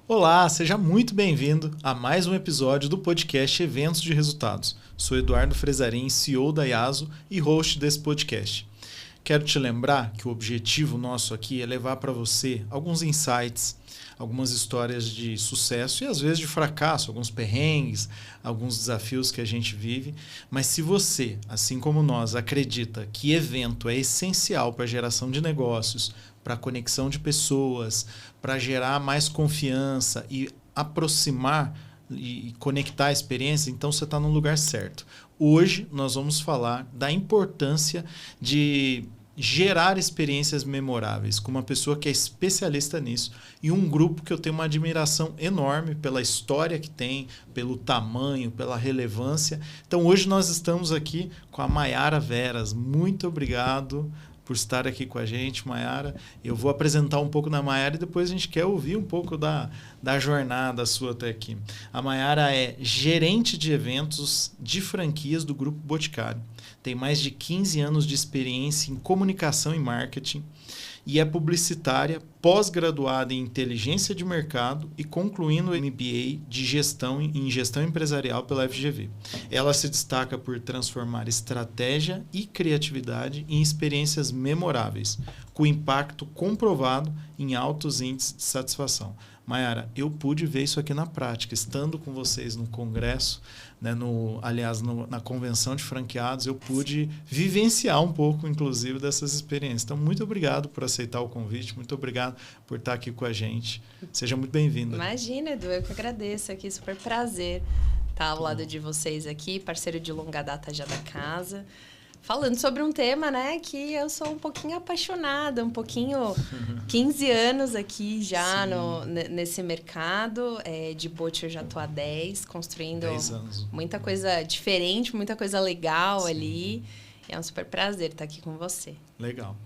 Olá, seja muito bem-vindo a mais um episódio do podcast Eventos de Resultados. Sou Eduardo Frezarim, CEO da Iaso e host desse podcast. Quero te lembrar que o objetivo nosso aqui é levar para você alguns insights, algumas histórias de sucesso e às vezes de fracasso, alguns perrengues, alguns desafios que a gente vive. Mas se você, assim como nós, acredita que evento é essencial para a geração de negócios, para a conexão de pessoas, para gerar mais confiança e aproximar e conectar a experiência, então você está no lugar certo. Hoje nós vamos falar da importância de gerar experiências memoráveis com uma pessoa que é especialista nisso e um grupo que eu tenho uma admiração enorme pela história que tem, pelo tamanho, pela relevância. Então hoje nós estamos aqui com a Mayara Veras. Muito obrigado por estar aqui com a gente, Mayara. Eu vou apresentar um pouco da Mayara e depois a gente quer ouvir um pouco da jornada sua até aqui. A Mayara é gerente de eventos de franquias do Grupo Boticário. Tem mais de 15 anos de experiência em comunicação e marketing e é publicitária, pós-graduada em inteligência de mercado e concluindo o MBA de gestão em gestão empresarial pela FGV. Ela se destaca por transformar estratégia e criatividade em experiências memoráveis, com impacto comprovado em altos índices de satisfação. Mayara, eu pude ver isso aqui na prática, estando com vocês no congresso, né, na convenção de franqueados, eu pude vivenciar um pouco, inclusive, dessas experiências. Então, muito obrigado por aceitar o convite, muito obrigado por estar aqui com a gente. Seja muito bem-vinda. Imagina, Edu, eu que agradeço aqui, super prazer estar ao lado de vocês aqui, parceiro de longa data já da casa. Falando sobre um tema, né, que eu sou um pouquinho apaixonada, 15 anos aqui já nesse mercado. De bote eu já tô há 10, construindo 10 anos. Muita coisa diferente, muita coisa legal ali. E é um super prazer estar aqui com você. Legal.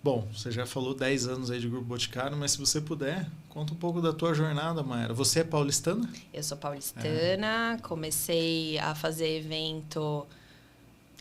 Bom, você já falou 10 anos aí de Grupo Boticário, mas se você puder, conta um pouco da tua jornada, Mayara. Você é paulistana? Eu sou paulistana, comecei a fazer evento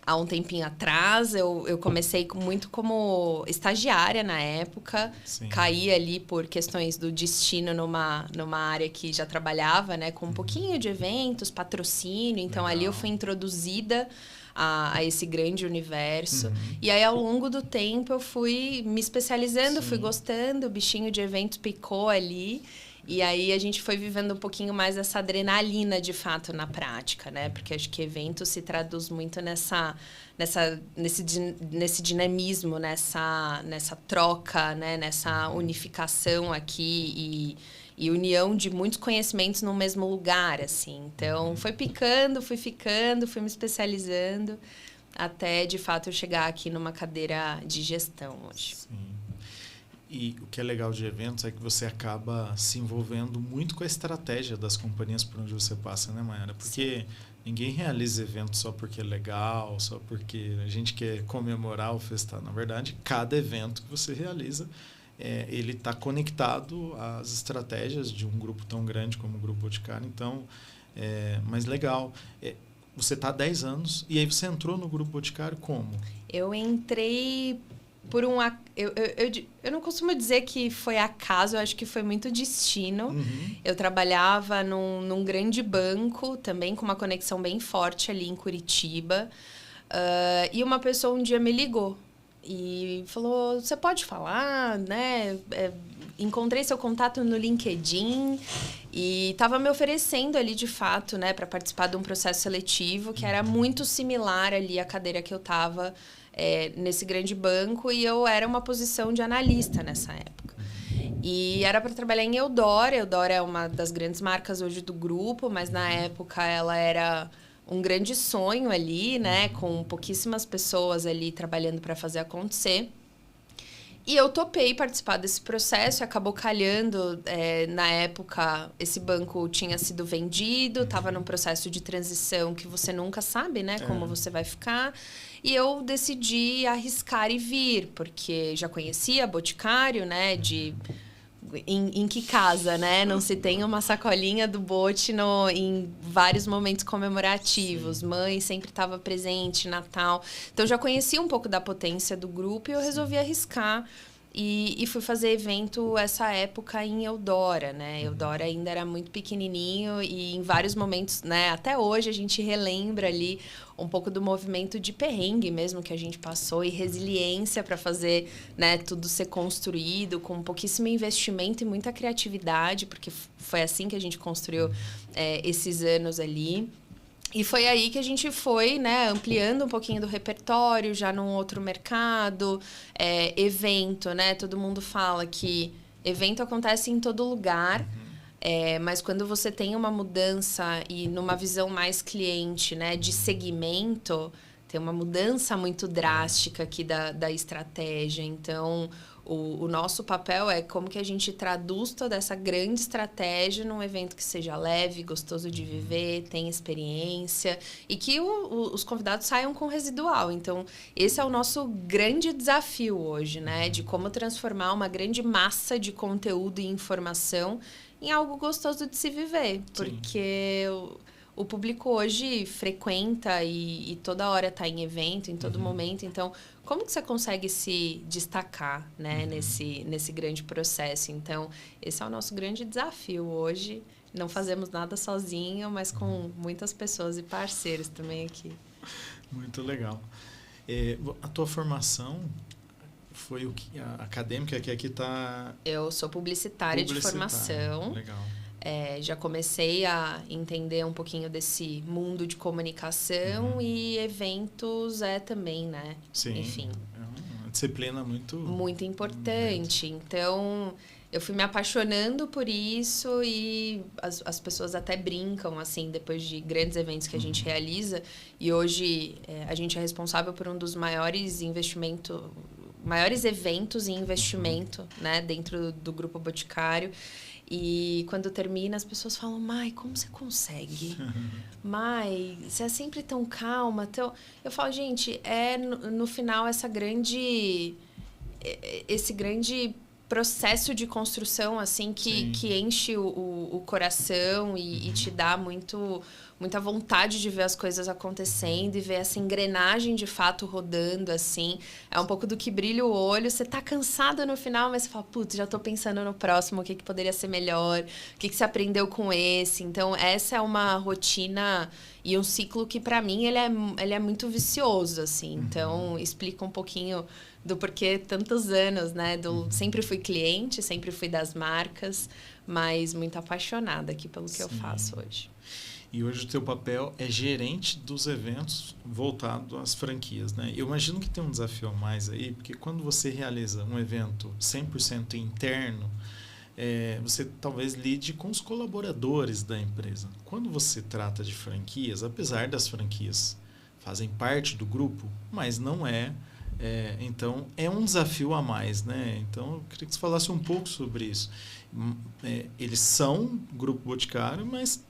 há um tempinho atrás. Eu comecei muito como estagiária na época. Sim. Caí ali por questões do destino numa área que já trabalhava, né, com um pouquinho de eventos, patrocínio. Então, ali eu fui introduzida a esse grande universo. E aí, ao longo do tempo, eu fui me especializando, fui gostando, o bichinho de eventos picou ali. E aí a gente foi vivendo um pouquinho mais essa adrenalina, de fato, na prática, né? Porque acho que evento se traduz muito nesse dinamismo, nessa troca, né? Nessa unificação aqui e união de muitos conhecimentos no mesmo lugar, assim. Então, foi picando, fui ficando, fui me especializando, até, de fato, eu chegar aqui numa cadeira de gestão hoje. Sim. E o que é legal de eventos é que você acaba se envolvendo muito com a estratégia das companhias por onde você passa, né, Mayara? Porque ninguém realiza eventos só porque é legal, só porque a gente quer comemorar ou festar. Na verdade, cada evento que você realiza, ele está conectado às estratégias de um grupo tão grande como o Grupo Boticário. Então, mas legal. Você está há 10 anos e aí você entrou no Grupo Boticário como? Eu entrei por eu não costumo dizer que foi acaso, eu acho que foi muito destino. Eu trabalhava num grande banco, também com uma conexão bem forte ali em Curitiba. E uma pessoa um dia me ligou e falou, você pode falar, né? Encontrei seu contato no LinkedIn e estava me oferecendo ali, de fato, né, para participar de um processo seletivo que era muito similar ali à cadeira que eu estava nesse grande banco, e eu era uma posição de analista nessa época. E era para trabalhar em Eudora. Eudora é uma das grandes marcas hoje do grupo, mas na época ela era um grande sonho ali, né, com pouquíssimas pessoas ali trabalhando para fazer acontecer. E eu topei participar desse processo e acabou calhando. Na época, esse banco tinha sido vendido, estava num processo de transição que você nunca sabe, né, como você vai ficar. E eu decidi arriscar e vir, porque já conhecia Boticário, né, em que casa, né? Não se tem uma sacolinha do Bote em vários momentos comemorativos. Sim. Mãe sempre estava presente, Natal. Então, já conhecia um pouco da potência do grupo e eu resolvi arriscar. E fui fazer evento essa época em Eudora, né? Eudora ainda era muito pequenininho e em vários momentos, né? Até hoje a gente relembra ali um pouco do movimento de perrengue mesmo que a gente passou e resiliência para fazer, né, tudo ser construído com pouquíssimo investimento e muita criatividade, porque foi assim que a gente construiu esses anos ali. E foi aí que a gente foi, né, ampliando um pouquinho do repertório, já num outro mercado, evento, né? Todo mundo fala que evento acontece em todo lugar, mas quando você tem uma mudança e numa visão mais cliente, né, de segmento, tem uma mudança muito drástica aqui da estratégia. Então, o nosso papel é como que a gente traduz toda essa grande estratégia num evento que seja leve, gostoso de viver, tenha experiência e que os convidados saiam com residual. Então, esse é o nosso grande desafio hoje, né? De como transformar uma grande massa de conteúdo e informação em algo gostoso de se viver. Porque o público hoje frequenta e toda hora está em evento, em todo momento. Então, como que você consegue se destacar, né, nesse grande processo? Então, esse é o nosso grande desafio hoje. Não fazemos nada sozinho, mas com muitas pessoas e parceiros também aqui. Muito legal. A tua formação foi o que a acadêmica que aqui está... Eu sou publicitária de formação. Legal. Já comecei a entender um pouquinho desse mundo de comunicação e eventos também, né? Sim, enfim. É uma disciplina muito importante. Então, eu fui me apaixonando por isso e as pessoas até brincam, assim, depois de grandes eventos que a gente realiza. E hoje a gente é responsável por um dos maiores eventos em investimento, né? Dentro do Grupo Boticário. E quando termina, as pessoas falam: Mai, como você consegue? Mai, você é sempre tão calma. Tão... Eu falo, gente, no final esse grande processo de construção assim que enche o coração e te dá muita vontade de ver as coisas acontecendo e ver essa engrenagem de fato rodando, assim. É um pouco do que brilha o olho. Você tá cansado no final, mas você fala, putz, já tô pensando no próximo, o que poderia ser melhor, o que você aprendeu com esse. Então, essa é uma rotina e um ciclo que, para mim, ele é muito vicioso, assim. Então, explica um pouquinho do porquê tantos anos, né? Sempre fui cliente, sempre fui das marcas, mas muito apaixonada aqui pelo que eu faço hoje. E hoje o teu papel é gerente dos eventos voltado às franquias, né? Eu imagino que tem um desafio a mais aí, porque quando você realiza um evento 100% interno, você talvez lide com os colaboradores da empresa. Quando você trata de franquias, apesar das franquias fazem parte do grupo, mas não então é um desafio a mais, né? Então eu queria que você falasse um pouco sobre isso. Eles são Grupo Boticário, mas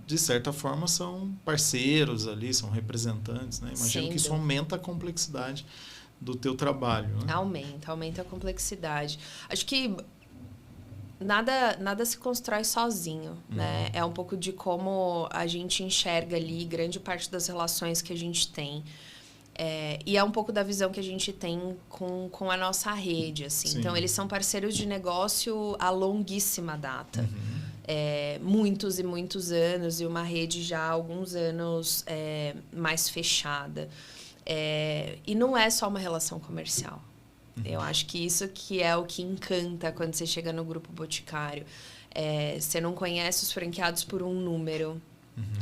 de certa forma são parceiros ali, são representantes, né? Imagino que isso aumenta a complexidade do teu trabalho, né? Aumenta a complexidade. Acho que nada se constrói sozinho, né? É um pouco de como a gente enxerga ali grande parte das relações que a gente tem. E é um pouco da visão que a gente tem com a nossa rede, assim. Sim. Então, eles são parceiros de negócio a longuíssima data. Muitos e muitos anos, e uma rede já há alguns anos mais fechada. E não é só uma relação comercial. Eu acho que isso que é o que encanta quando você chega no Grupo Boticário. Você não conhece os franqueados por um número.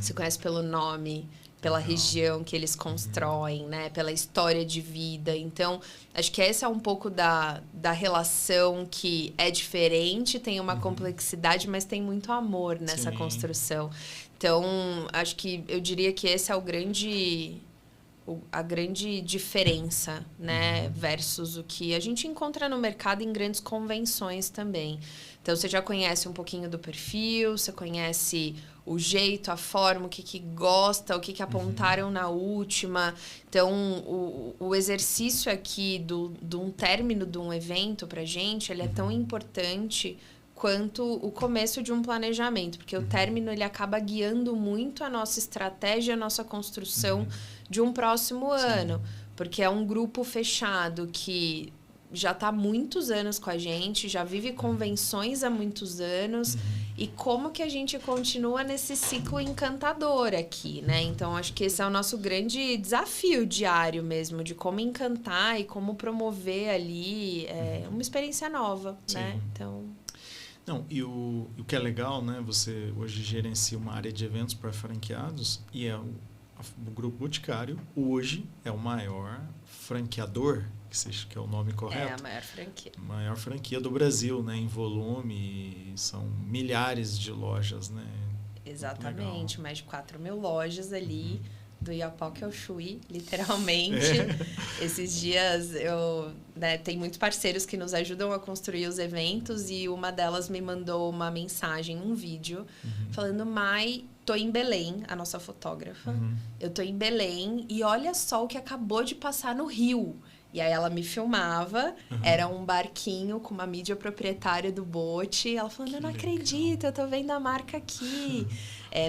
Você conhece pelo nome, pela região que eles constroem, né? Pela história de vida. Então, acho que esse é um pouco da relação que é diferente, tem uma complexidade, mas tem muito amor nessa construção. Então, acho que eu diria que esse é a grande diferença, né? Versus o que a gente encontra no mercado em grandes convenções também. Então, você já conhece um pouquinho do perfil, você conhece o jeito, a forma, o que gosta, o que apontaram na última. Então, o exercício aqui de um término de um evento pra gente, ele é tão importante quanto o começo de um planejamento, porque o término ele acaba guiando muito a nossa estratégia, a nossa construção de um próximo ano, porque é um grupo fechado que já está há muitos anos com a gente, já vive convenções há muitos anos, e como que a gente continua nesse ciclo encantador aqui, né? Então, acho que esse é o nosso grande desafio diário mesmo, de como encantar e como promover ali uma experiência nova, né? Então... Não, e o que é legal, né? Você hoje gerencia uma área de eventos para franqueados e o Grupo Boticário hoje é o maior franqueador, que é o nome correto. É a maior franquia. Maior franquia do Brasil, né? Em volume, são milhares de lojas, né? Exatamente, mais de 4.000 lojas ali, do Iapoque ao Chuí, literalmente. Esses dias, tem muitos parceiros que nos ajudam a construir os eventos, e uma delas me mandou uma mensagem, um vídeo, falando: Mai, tô em Belém, a nossa fotógrafa. Eu tô em Belém e olha só o que acabou de passar no Rio. E aí ela me filmava, era um barquinho com uma mídia proprietária do bote. Ela falando: eu não acredito, eu tô vendo a marca aqui.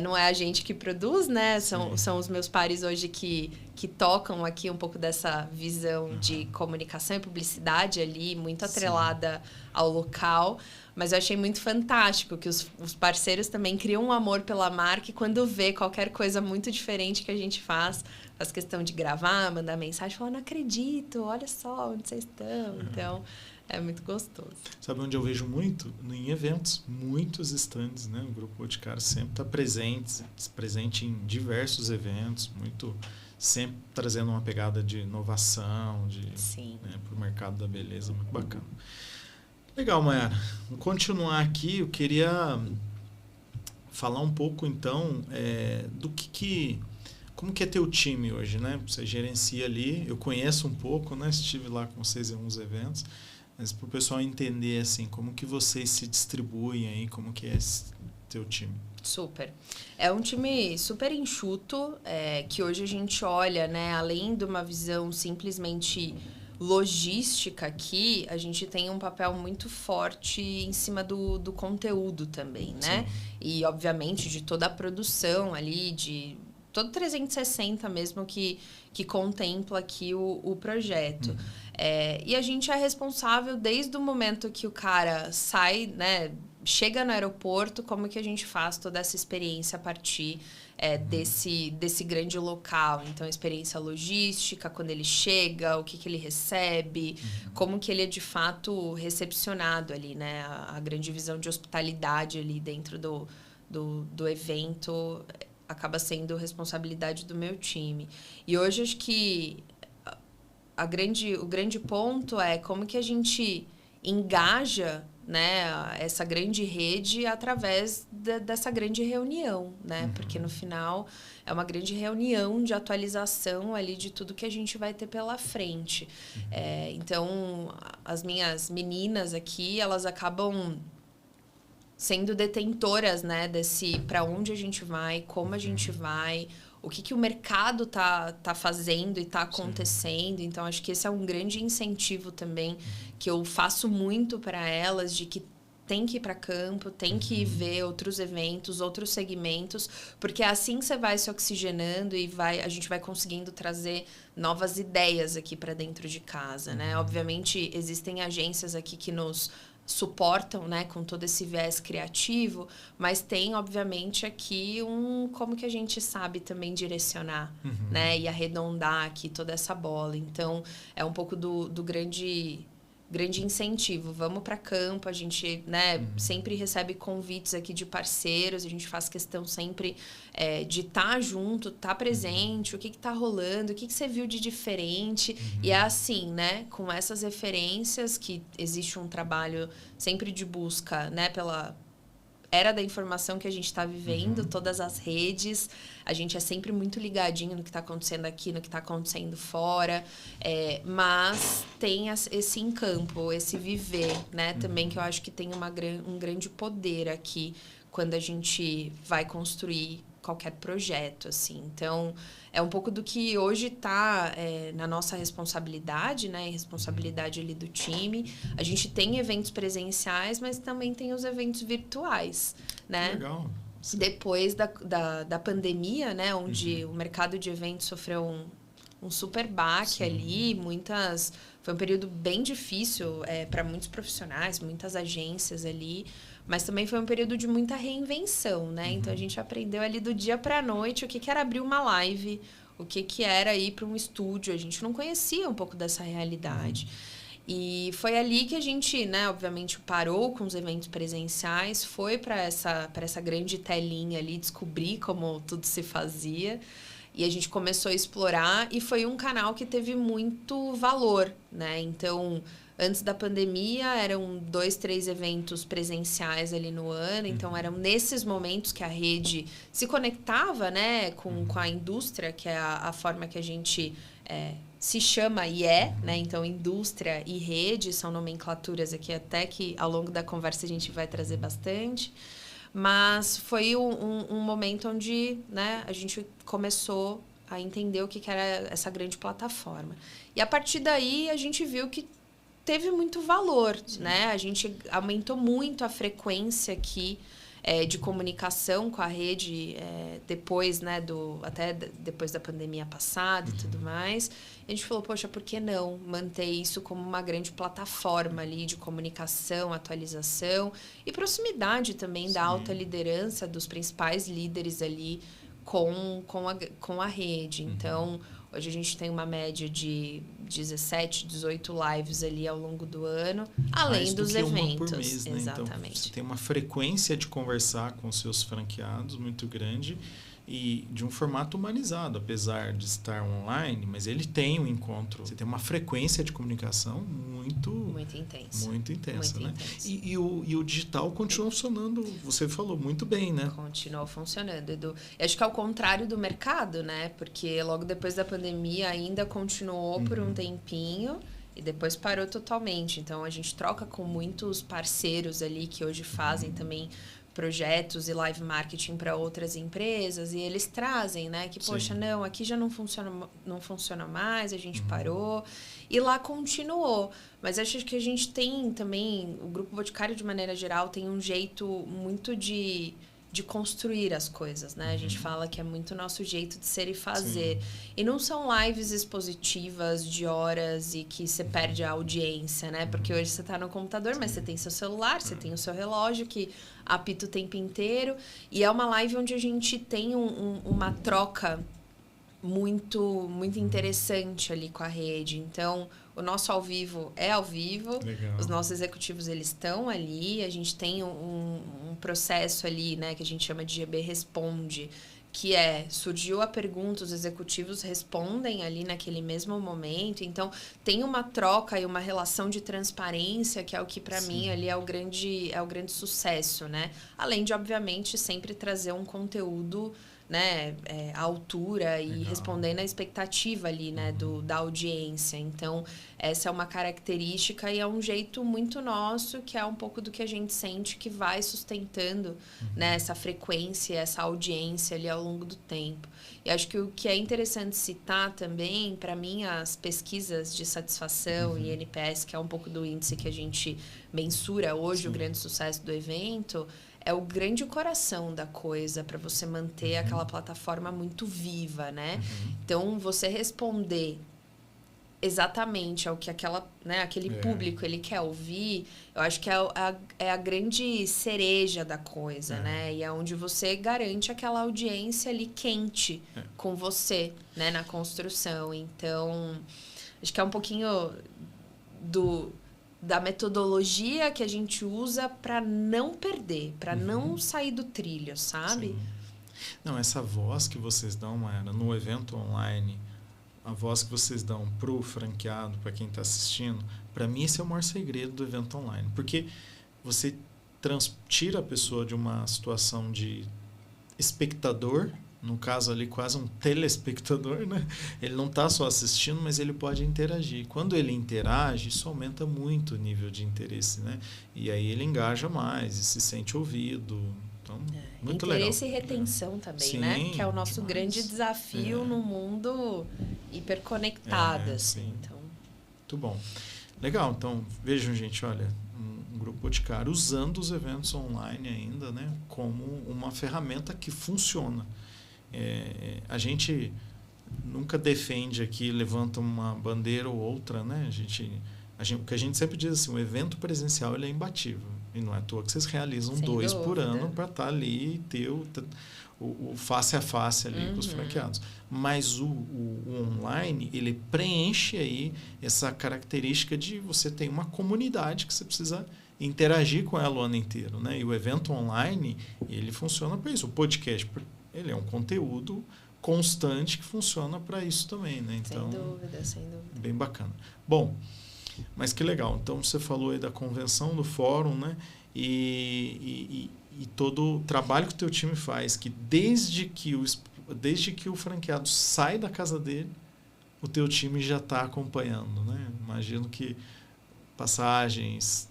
Não é a gente que produz, né? São os meus pares hoje que tocam aqui um pouco dessa visão de comunicação e publicidade ali, muito atrelada ao local. Mas eu achei muito fantástico que os parceiros também criam um amor pela marca, e quando vê qualquer coisa muito diferente que a gente faz questão de gravar, mandar mensagem, falar: não acredito, olha só onde vocês estão. Então, é muito gostoso. Sabe onde eu vejo muito? Em eventos, muitos stands, né? O Grupo Boticário sempre está presente em diversos eventos, sempre trazendo uma pegada de inovação, para o mercado da beleza, muito bacana. Legal, Mayara. Vamos continuar aqui. Eu queria falar um pouco, então, como que é teu time hoje, né? Você gerencia ali. Eu conheço um pouco, né? Estive lá com vocês em alguns eventos. Mas para o pessoal entender, assim, como que vocês se distribuem aí, como que é esse teu time? Super. É um time super enxuto, que hoje a gente olha, né? Além de uma visão simplesmente logística aqui, a gente tem um papel muito forte em cima do conteúdo também, né? Sim. E, obviamente, de toda a produção ali, de todo 360 mesmo que contempla aqui o projeto. E a gente é responsável desde o momento que o cara sai, né? Chega no aeroporto, como que a gente faz toda essa experiência a partir desse grande local. Então, a experiência logística, quando ele chega, o que ele recebe, como que ele é de fato recepcionado ali, né? A grande visão de hospitalidade ali dentro do evento acaba sendo responsabilidade do meu time. E hoje, acho que o grande ponto é como que a gente engaja, né, essa grande rede através dessa grande reunião, né? Porque no final é uma grande reunião de atualização ali de tudo que a gente vai ter pela frente. Então, as minhas meninas aqui, elas acabam sendo detentoras, né, desse para onde a gente vai, como a gente vai, o que o mercado tá fazendo e tá acontecendo. Então, acho que esse é um grande incentivo também que eu faço muito para elas, de que tem que ir para campo, tem que ver outros eventos, outros segmentos, porque é assim você vai se oxigenando e a gente vai conseguindo trazer novas ideias aqui para dentro de casa, né? Obviamente, existem agências aqui que nos suportam, né, com todo esse viés criativo, mas tem, obviamente, aqui como que a gente sabe também direcionar, né, e arredondar aqui toda essa bola. Então, é um pouco do grande incentivo. Vamos para campo, a gente, né, sempre recebe convites aqui de parceiros, a gente faz questão sempre de estar junto, estar presente, o que está rolando, o que você viu de diferente. E é assim, né, com essas referências, que existe um trabalho sempre de busca, né, pela era da informação que a gente está vivendo, todas as redes, a gente é sempre muito ligadinho no que está acontecendo aqui, no que está acontecendo fora, mas tem esse encampo, esse viver, né, também, que eu acho que tem um grande poder aqui quando a gente vai construir qualquer projeto, assim. Então, é um pouco do que hoje está na nossa responsabilidade, né? Responsabilidade ali do time. A gente tem eventos presenciais, mas também tem os eventos virtuais, né? Legal. Depois da pandemia, né? Onde o mercado de eventos sofreu um super baque ali, foi um período bem difícil para muitos profissionais, muitas agências ali, mas também foi um período de muita reinvenção, né? Então a gente aprendeu ali do dia para a noite o que era abrir uma live, o que era ir para um estúdio, a gente não conhecia um pouco dessa realidade. E foi ali que a gente, né, obviamente, parou com os eventos presenciais, foi para essa grande telinha ali, descobrir como tudo se fazia. E a gente começou a explorar e foi um canal que teve muito valor, né? Então, antes da pandemia, eram 2, 3 eventos presenciais ali no ano. Então, eram nesses momentos que a rede se conectava, né, com a indústria, que é a forma que a gente se chama e né? Então, indústria e rede são nomenclaturas aqui até que ao longo da conversa a gente vai trazer bastante. Mas foi um momento onde, né, a gente começou a entender o que era essa grande plataforma. E a partir daí a gente viu que teve muito valor, né? A gente aumentou muito a frequência aqui de comunicação com a rede depois, né, até depois da pandemia passada e tudo mais. A gente falou, poxa, por que não manter isso como uma grande plataforma ali de comunicação, atualização e proximidade também da alta liderança, dos principais líderes ali com a rede. Então, hoje a gente tem uma média de 17, 18 lives ali ao longo do ano, além dos eventos. Por mês, né? Exatamente. Então, você tem uma frequência de conversar com seus franqueados muito grande e de um formato humanizado, apesar de estar online, mas ele tem um encontro. Você tem uma frequência de comunicação muito intensa. Muito intensa, né? E o digital continua funcionando, você falou muito bem, né? Continuou funcionando, Edu. Eu acho que é ao contrário do mercado, né? Porque logo depois da pandemia ainda continuou por um tempinho e depois parou totalmente. Então, a gente troca com muitos parceiros ali que hoje fazem também projetos e live marketing para outras empresas e eles trazem, né? Que, poxa, não, aqui já não funciona mais, a gente parou. E lá continuou. Mas acho que a gente tem também, o Grupo Boticário, de maneira geral, tem um jeito muito de construir as coisas, né? A gente fala que é muito o nosso jeito de ser e fazer. E não são lives expositivas de horas e que você perde a audiência, né? Porque hoje você está no computador, mas você tem seu celular, você tem o seu relógio que apita o tempo inteiro. E é uma live onde a gente tem uma troca muito, muito interessante ali com a rede. Então, o nosso ao vivo é ao vivo. Legal. Os nossos executivos, eles estão ali. A gente tem um processo ali, né, que a gente chama de GB Responde, que surgiu a pergunta, os executivos respondem ali naquele mesmo momento. Então, tem uma troca e uma relação de transparência, que é o que, para mim, ali é o grande sucesso, né? Além de, obviamente, sempre trazer um conteúdo, né, à altura e respondendo à expectativa ali, né, da audiência. Então, essa é uma característica e é um jeito muito nosso, que é um pouco do que a gente sente que vai sustentando, né, essa frequência, essa audiência ali ao longo do tempo. E acho que o que é interessante citar também, para mim, as pesquisas de satisfação e NPS, que é um pouco do índice que a gente mensura hoje, o grande sucesso do evento, é o grande coração da coisa para você manter aquela plataforma muito viva, né? Então, você responder exatamente ao que aquele público ele quer ouvir, eu acho que é a grande cereja da coisa, né? E é onde você garante aquela audiência ali quente com você, né? Na construção. Então, acho que é um pouquinho da metodologia que a gente usa para não perder, para não sair do trilho, sabe? Sim. Não, essa voz que vocês dão, Mayara, no evento online, a voz que vocês dão pro franqueado, para quem está assistindo, para mim esse é o maior segredo do evento online, porque você tira a pessoa de uma situação de espectador, no caso ali quase um telespectador, né? Ele não está só assistindo, mas ele pode interagir. Quando ele interage, isso aumenta muito o nível de interesse, né? E aí ele engaja mais e se sente ouvido. Então, muito legal. Interesse e retenção também, sim, né? Que é o nosso demais. grande desafio no mundo hiperconectado, assim. Sim. Então. Muito bom. Legal, então vejam, gente, olha, um Grupo Boticário usando os eventos online ainda, né, como uma ferramenta que funciona. A gente nunca defende aqui, levanta uma bandeira ou outra, né? O que a gente sempre diz assim, o evento presencial ele é imbatível. E não é à toa que vocês realizam Sem 2 dúvida. por ano para estar ali e ter o face a face ali com os franqueados. Mas o online, ele preenche aí essa característica de você ter uma comunidade que você precisa interagir com ela o ano inteiro, né? E o evento online, ele funciona para isso. O podcast, ele é um conteúdo constante que funciona para isso também, né? Então, sem dúvida. Bem bacana. Bom, mas que legal. Então, você falou aí da convenção, do fórum, né? E todo o trabalho que o teu time faz, que desde que o franqueado sai da casa dele, o teu time já está acompanhando, né? Imagino que passagens,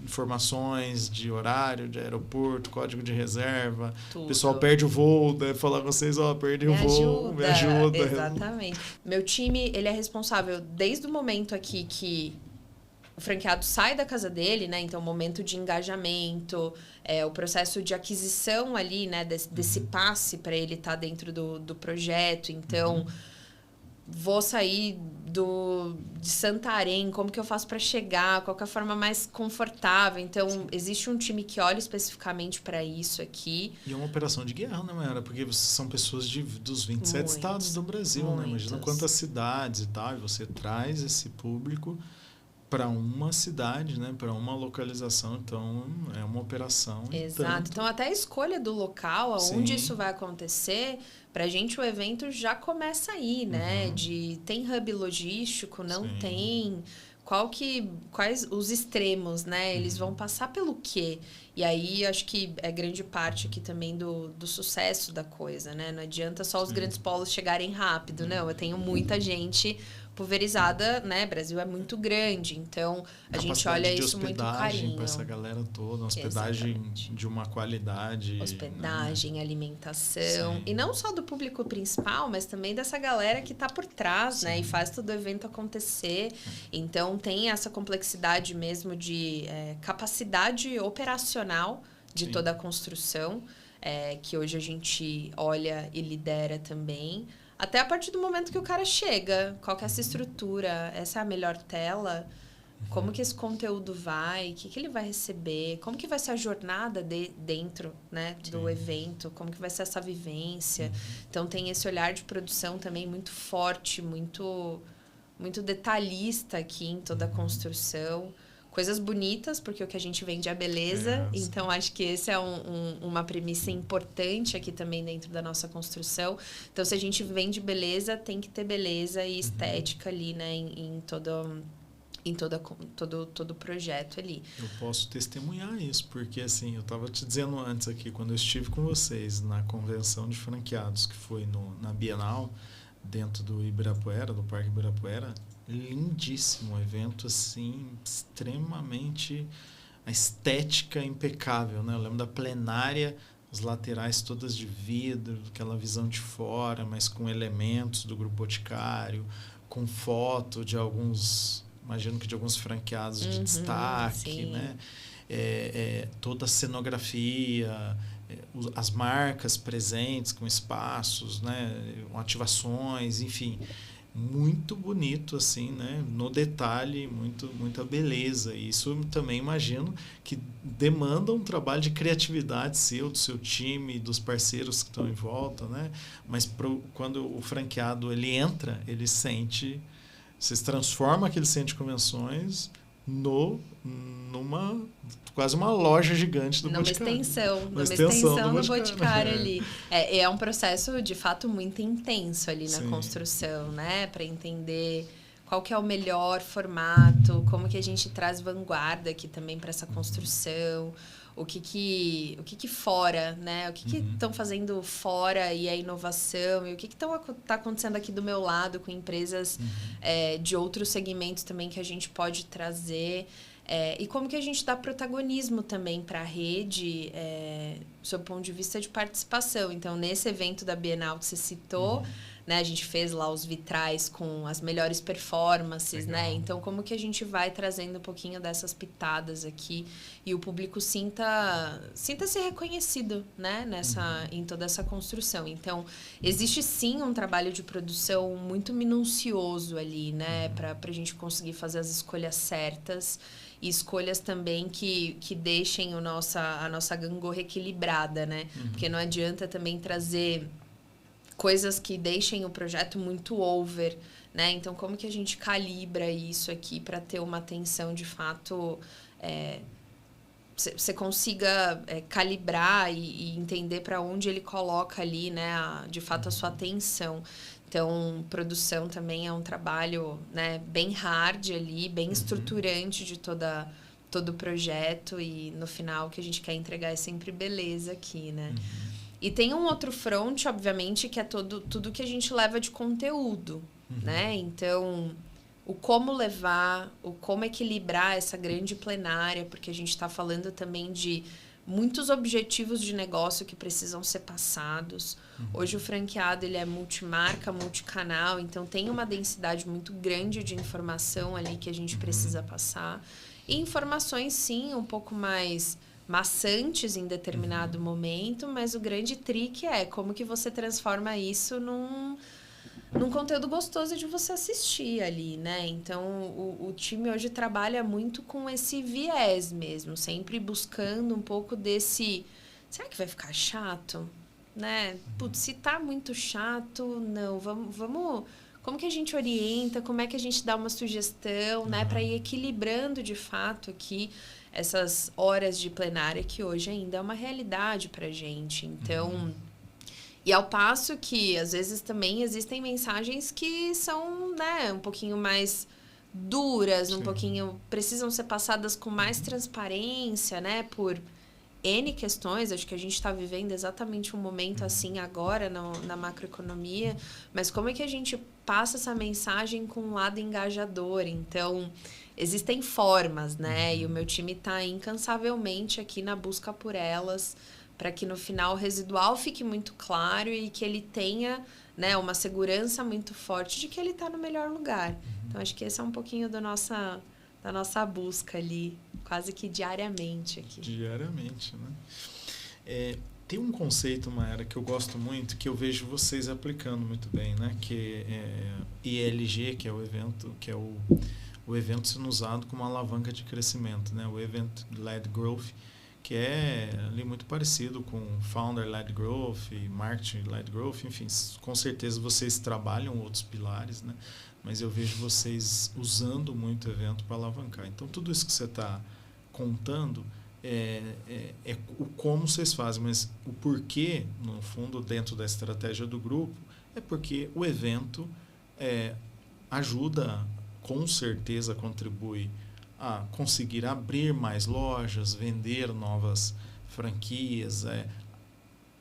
informações de horário, de aeroporto, código de reserva. Tudo. O pessoal perde o voo, deve falar com vocês, perdi o voo, me ajuda. Exatamente. Meu time, ele é responsável desde o momento aqui que o franqueado sai da casa dele, né? Então, o momento de engajamento, o processo de aquisição ali, né? Desse passe para ele estar dentro do projeto. Então, vou sair de Santarém, como que eu faço para chegar, qual que é a forma mais confortável. Então, existe um time que olha especificamente para isso aqui. E é uma operação de guerra, né, Mayara? Porque são pessoas dos 27 estados do Brasil, né? Imagina quantas cidades e tal, e você traz esse público para uma cidade, né, para uma localização, então é uma operação. Exato. Então até a escolha do local, aonde isso vai acontecer, para a gente o evento já começa aí, né? Tem hub logístico, não tem? Quais os extremos, né? Eles vão passar pelo quê? E aí acho que é grande parte aqui também do sucesso da coisa, né? Não adianta só os grandes polos chegarem rápido, não. Eu tenho muita gente pulverizada, né? Brasil é muito grande, então a gente olha isso muito carinho. Para essa galera toda, uma hospedagem de uma qualidade. Hospedagem, né? Alimentação. Sim. E não só do público principal, mas também dessa galera que está por trás, né? E faz todo o evento acontecer. Então tem essa complexidade mesmo de capacidade operacional de toda a construção, que hoje a gente olha e lidera também. Até a partir do momento que o cara chega, qual que é essa estrutura, essa é a melhor tela, como que esse conteúdo vai, o que ele vai receber, como que vai ser a jornada dentro, né, do evento, como que vai ser essa vivência. Então tem esse olhar de produção também muito forte, muito, muito detalhista aqui em toda a construção. Coisas bonitas, porque o que a gente vende é a beleza. Então, acho que esse é uma premissa importante aqui também dentro da nossa construção. Então, se a gente vende beleza, tem que ter beleza e estética ali, né? Em todo o projeto ali. Eu posso testemunhar isso, porque assim, eu estava te dizendo antes aqui, quando eu estive com vocês na convenção de franqueados, que foi na Bienal, dentro do Ibirapuera, do Parque Ibirapuera, lindíssimo evento, assim, extremamente, a estética impecável, né? Eu lembro da plenária, as laterais todas de vidro, aquela visão de fora, mas com elementos do Grupo Boticário, com foto de alguns, imagino que de alguns franqueados de destaque, né? Toda a cenografia, as marcas presentes com espaços, né? Ativações, enfim, muito bonito assim, né? No detalhe, muita beleza. E isso também imagino que demanda um trabalho de criatividade do seu time, dos parceiros que estão em volta, né? Mas quando o franqueado ele entra, ele sente, vocês transformam aquele centro de convenções numa quase uma loja gigante do Boticário. Numa extensão do Boticário ali. É um processo, de fato, muito intenso ali na construção, né? Para entender qual que é o melhor formato, como que a gente traz vanguarda aqui também para essa construção, o que fora, né? O que estão fazendo fora e a inovação, e o que está acontecendo aqui do meu lado com empresas de outros segmentos também que a gente pode trazer. E como que a gente dá protagonismo também para a rede, sob o ponto de vista de participação. Então, nesse evento da Bienal que você citou, né? A gente fez lá os vitrais com as melhores performances, Legal. né? Então, como que a gente vai trazendo um pouquinho dessas pitadas aqui e o público sinta-se reconhecido, né? Em toda essa construção. Então, existe sim um trabalho de produção muito minucioso ali, né? Para a gente conseguir fazer as escolhas certas e escolhas também que deixem a nossa gangorra equilibrada, né? Porque não adianta também trazer coisas que deixem o projeto muito over, né? Então, como que a gente calibra isso aqui para ter uma atenção de fato... Você consiga calibrar e entender para onde ele coloca ali, né, de fato, a sua atenção. Então, produção também é um trabalho, né, bem hard ali, bem estruturante de todo o projeto. E, no final, o que a gente quer entregar é sempre beleza aqui, né? E tem um outro front, obviamente, que é tudo que a gente leva de conteúdo, né? Então, o como levar, o como equilibrar essa grande plenária, porque a gente está falando também de muitos objetivos de negócio que precisam ser passados. Hoje o franqueado ele é multimarca, multicanal, então tem uma densidade muito grande de informação ali que a gente precisa passar. E informações, sim, um pouco mais maçantes em determinado momento, mas o grande trick é como que você transforma isso num conteúdo gostoso de você assistir ali, né? Então, o time hoje trabalha muito com esse viés mesmo, sempre buscando um pouco desse... Será que vai ficar chato? Né? Putz, se tá muito chato, não. Vamos... Como que a gente orienta? Como é que a gente dá uma sugestão, né? Para ir equilibrando, de fato, aqui essas horas de plenária que hoje ainda é uma realidade pra gente. Então... E ao passo que, às vezes, também existem mensagens que são, né, um pouquinho mais duras, um pouquinho... Precisam ser passadas com mais transparência, né, por N questões. Acho que a gente está vivendo exatamente um momento assim agora na macroeconomia. Mas como é que a gente passa essa mensagem com um lado engajador? Então, existem formas, né? E o meu time está incansavelmente aqui na busca por elas, para que no final o residual fique muito claro e que ele tenha, né, uma segurança muito forte de que ele está no melhor lugar. Então, acho que esse é um pouquinho da nossa busca ali, quase que diariamente aqui. Diariamente, né? Tem um conceito, Mayara, que eu gosto muito, que eu vejo vocês aplicando muito bem, né? Que é ELG, que é o evento, que é o evento sendo usado como alavanca de crescimento, né? O Event-Led Growth, que é ali muito parecido com Founder-Led Growth e Marketing-Led Growth. Enfim, com certeza vocês trabalham outros pilares, né? Mas eu vejo vocês usando muito o evento para alavancar. Então, tudo isso que você está contando é o como vocês fazem, mas o porquê, no fundo, dentro da estratégia do grupo, é porque o evento ajuda, com certeza contribui a conseguir abrir mais lojas, vender novas franquias,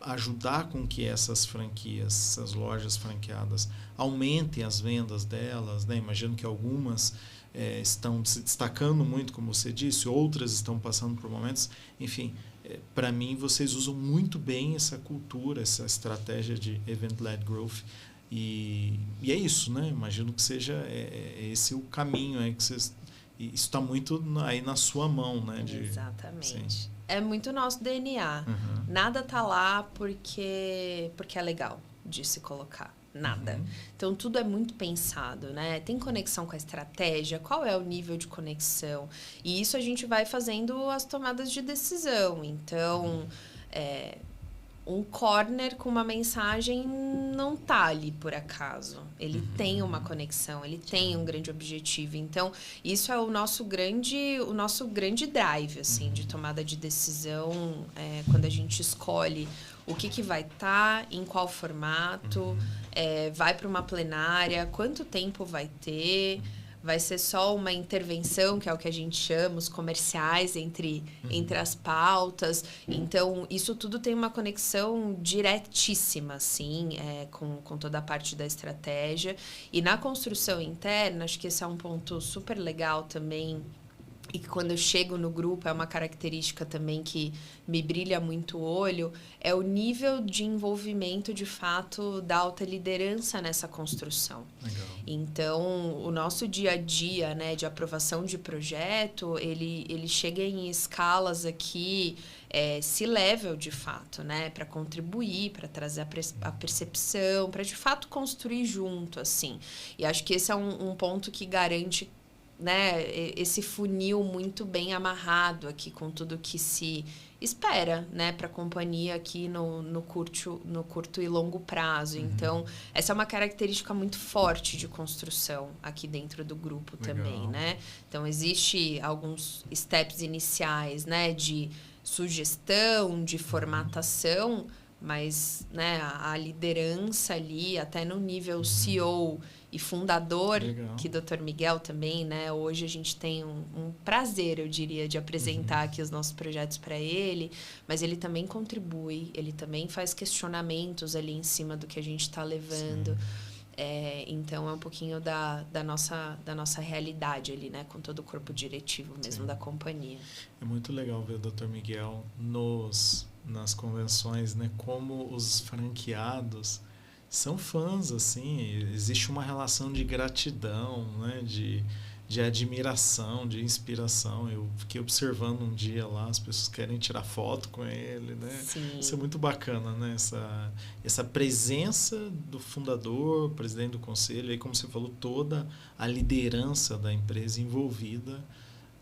ajudar com que essas franquias, essas lojas franqueadas, aumentem as vendas delas, né? Imagino que algumas estão se destacando muito, como você disse, outras estão passando por momentos. Enfim, para mim, vocês usam muito bem essa cultura, essa estratégia de Event-Led Growth. E é isso, né? Imagino que seja esse o caminho que vocês... E isso está muito aí na sua mão, né? Exatamente. Sim. É muito nosso DNA. Nada tá lá porque é legal de se colocar. Nada. Então, tudo é muito pensado, né? Tem conexão com a estratégia? Qual é o nível de conexão? E isso a gente vai fazendo as tomadas de decisão. Então, um corner com uma mensagem não tá ali por acaso. Ele tem uma conexão, ele tem um grande objetivo. Então, isso é o nosso grande drive, assim, de tomada de decisão, quando a gente escolhe o que vai estar, em qual formato, vai para uma plenária, quanto tempo vai ter... Vai ser só uma intervenção, que é o que a gente chama, os comerciais entre as pautas. Então, isso tudo tem uma conexão diretíssima, assim, com toda a parte da estratégia. E na construção interna, acho que esse é um ponto super legal também e que quando eu chego no grupo é uma característica também que me brilha muito o olho, é o nível de envolvimento, de fato, da alta liderança nessa construção. Legal. Então, o nosso dia a dia, né, de aprovação de projeto, ele chega em escalas aqui C-level, de fato, né, para contribuir, para trazer a percepção, para, de fato, construir junto, assim. E acho que esse é um ponto que garante, né, esse funil muito bem amarrado aqui com tudo que se espera, né, para a companhia aqui no curto e longo prazo. Então, essa é uma característica muito forte de construção aqui dentro do grupo. Legal. Também, né? Então, existe alguns steps iniciais, né, de sugestão, de formatação, mas, né, a liderança ali, até no nível CEO e fundador, legal, que Dr. Miguel também, né? Hoje a gente tem um prazer, eu diria, de apresentar aqui os nossos projetos para ele, mas ele também contribui, ele também faz questionamentos ali em cima do que a gente está levando. Então, é um pouquinho da nossa realidade ali, né? Com todo o corpo diretivo mesmo da companhia. É muito legal ver o Dr. Miguel nas convenções, né? Como os franqueados são fãs, assim, existe uma relação de gratidão, né? De admiração, de inspiração. Eu fiquei observando um dia lá, as pessoas querem tirar foto com ele, né? Sim. Isso é muito bacana, né? Essa presença do fundador, presidente do conselho, aí como você falou, toda a liderança da empresa envolvida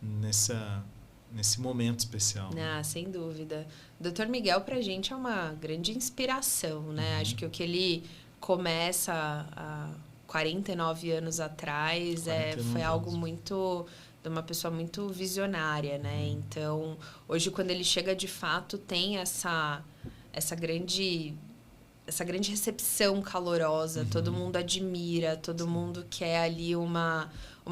nesse momento especial. Ah, sem dúvida. O Dr. Miguel, pra gente, é uma grande inspiração, né? Acho que o que ele começa há 49 anos atrás foi algo muito... de uma pessoa muito visionária, né? Então, hoje, quando ele chega, de fato, tem essa grande recepção calorosa, todo mundo admira, todo mundo quer ali uma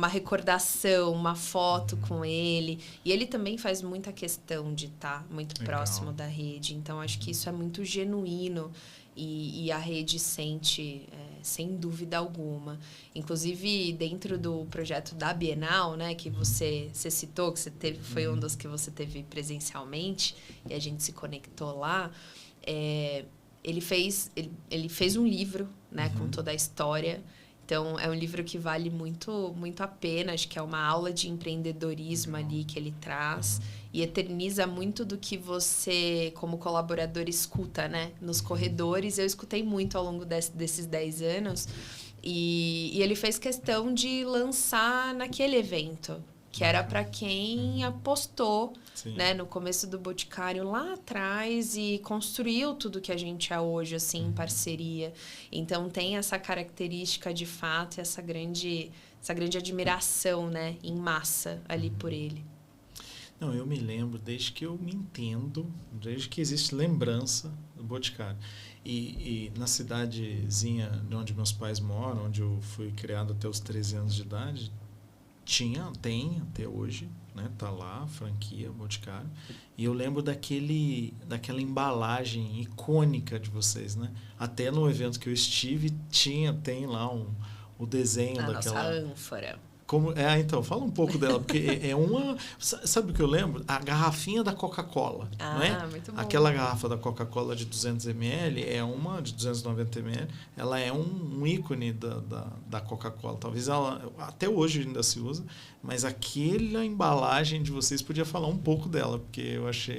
recordação, uma foto com ele. E ele também faz muita questão de estar muito próximo da rede. Então, acho que isso é muito genuíno e a rede sente, sem dúvida alguma. Inclusive, dentro do projeto da Bienal, né, que você citou, que foi um dos que você teve presencialmente, e a gente se conectou lá, ele fez um livro, né, com toda a história. Então, é um livro que vale muito, muito a pena. Acho que é uma aula de empreendedorismo ali que ele traz. E eterniza muito do que você, como colaborador, escuta, né? Nos corredores. Eu escutei muito ao longo desses 10 anos. E ele fez questão de lançar naquele evento, que era para quem apostou, né, no começo do Boticário lá atrás e construiu tudo que a gente é hoje, assim, em parceria. Então, tem essa característica, de fato, essa grande admiração, né, em massa ali por ele. Não, eu me lembro, desde que eu me entendo, desde que existe lembrança do Boticário. E na cidadezinha de onde meus pais moram, onde eu fui criado até os 13 anos de idade, tem até hoje, né? Tá lá, franquia, Boticário. E eu lembro daquela embalagem icônica de vocês, né? Até no evento que eu estive, tem lá o desenho daquela... nossa ânfora. Então, fala um pouco dela, porque é uma... Sabe o que eu lembro? A garrafinha da Coca-Cola, não é? Muito bom. Aquela garrafa da Coca-Cola de 200 ml é uma de 290 ml, ela é um ícone da Coca-Cola. Talvez ela, até hoje ainda se usa, mas aquela embalagem de vocês, podia falar um pouco dela, porque eu acho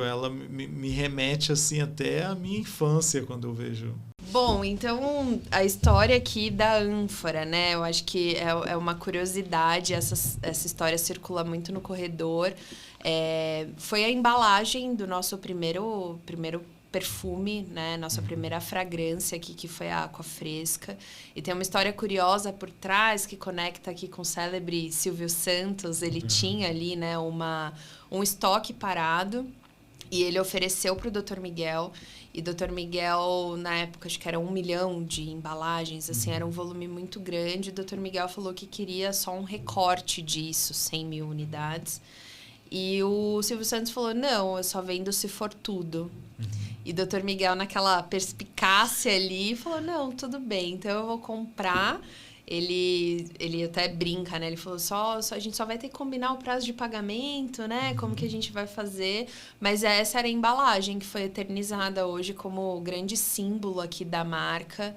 ela me remete assim até à minha infância quando eu vejo. Bom, então a história aqui da ânfora, né? Eu acho que é uma curiosidade, essa história circula muito no corredor. Foi a embalagem do nosso primeiro perfume, né? Nossa primeira fragrância aqui, que foi a Aqua Fresca. E tem uma história curiosa por trás que conecta aqui com o célebre Silvio Santos. Ele tinha ali, né, um estoque parado e ele ofereceu para o Dr. Miguel. E Dr. Miguel, na época, acho que era 1 milhão de embalagens, assim, era um volume muito grande. O Dr. Miguel falou que queria só um recorte disso, 100 mil unidades. E o Silvio Santos falou, não, eu só vendo se for tudo. E Dr. Miguel, naquela perspicácia ali, falou, não, tudo bem, então eu vou comprar ele até brinca, né? Ele falou, a gente só vai ter que combinar o prazo de pagamento, né? Como que a gente vai fazer? Mas essa era a embalagem que foi eternizada hoje como grande símbolo aqui da marca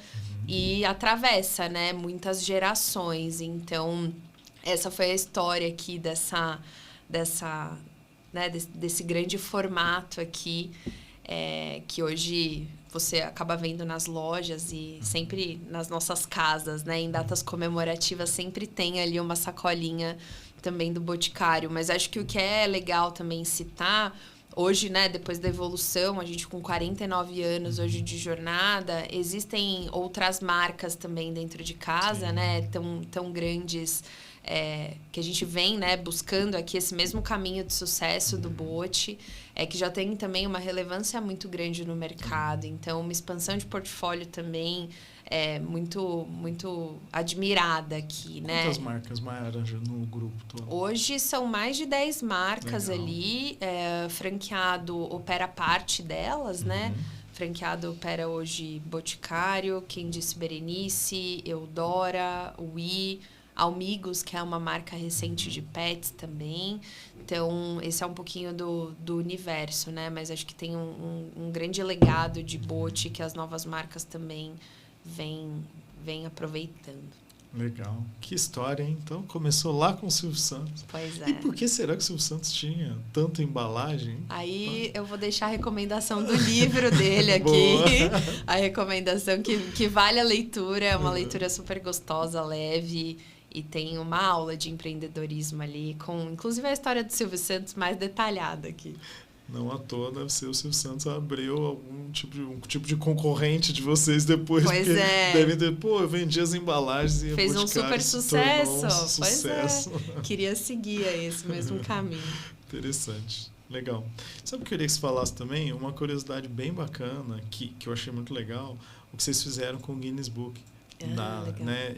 e atravessa, né, muitas gerações. Então, essa foi a história aqui desse grande formato aqui, que hoje você acaba vendo nas lojas e sempre nas nossas casas, né? Em datas comemorativas sempre tem ali uma sacolinha também do Boticário. Mas acho que o que é legal também citar, hoje, né, depois da evolução, a gente com 49 anos hoje de jornada, existem outras marcas também dentro de casa, né? Tão grandes, que a gente vem, né, buscando aqui esse mesmo caminho de sucesso do Bote, que já tem também uma relevância muito grande no mercado. Então, uma expansão de portfólio também muito, muito admirada aqui, né? Quantas marcas Maiara no grupo todo? Hoje são mais de 10 marcas. Legal. Ali. Franqueado opera parte delas, né? Franqueado opera hoje Boticário, Quem Disse Berenice, Eudora, Ui, Almigos, que é uma marca recente de pets também. Então, esse é um pouquinho do universo, né? Mas acho que tem um grande legado de Bote que as novas marcas também vêm aproveitando. Legal. Que história, hein? Então, começou lá com o Silvio Santos. Pois é. E por que será que o Silvio Santos tinha tanta embalagem? Aí eu vou deixar a recomendação do livro dele aqui. A recomendação que vale a leitura. É uma leitura super gostosa, leve. E tem uma aula de empreendedorismo ali, com inclusive a história do Silvio Santos mais detalhada aqui. Não à toa deve ser o Silvio Santos abriu um tipo de concorrente de vocês depois. Pois porque é. devem ter, eu vendi as embalagens e fez um super sucesso. Pois é. Queria seguir esse mesmo caminho. Interessante. Legal. Sabe o que eu queria que você falasse também? Uma curiosidade bem bacana, que eu achei muito legal, o que vocês fizeram com o Guinness Book. Né?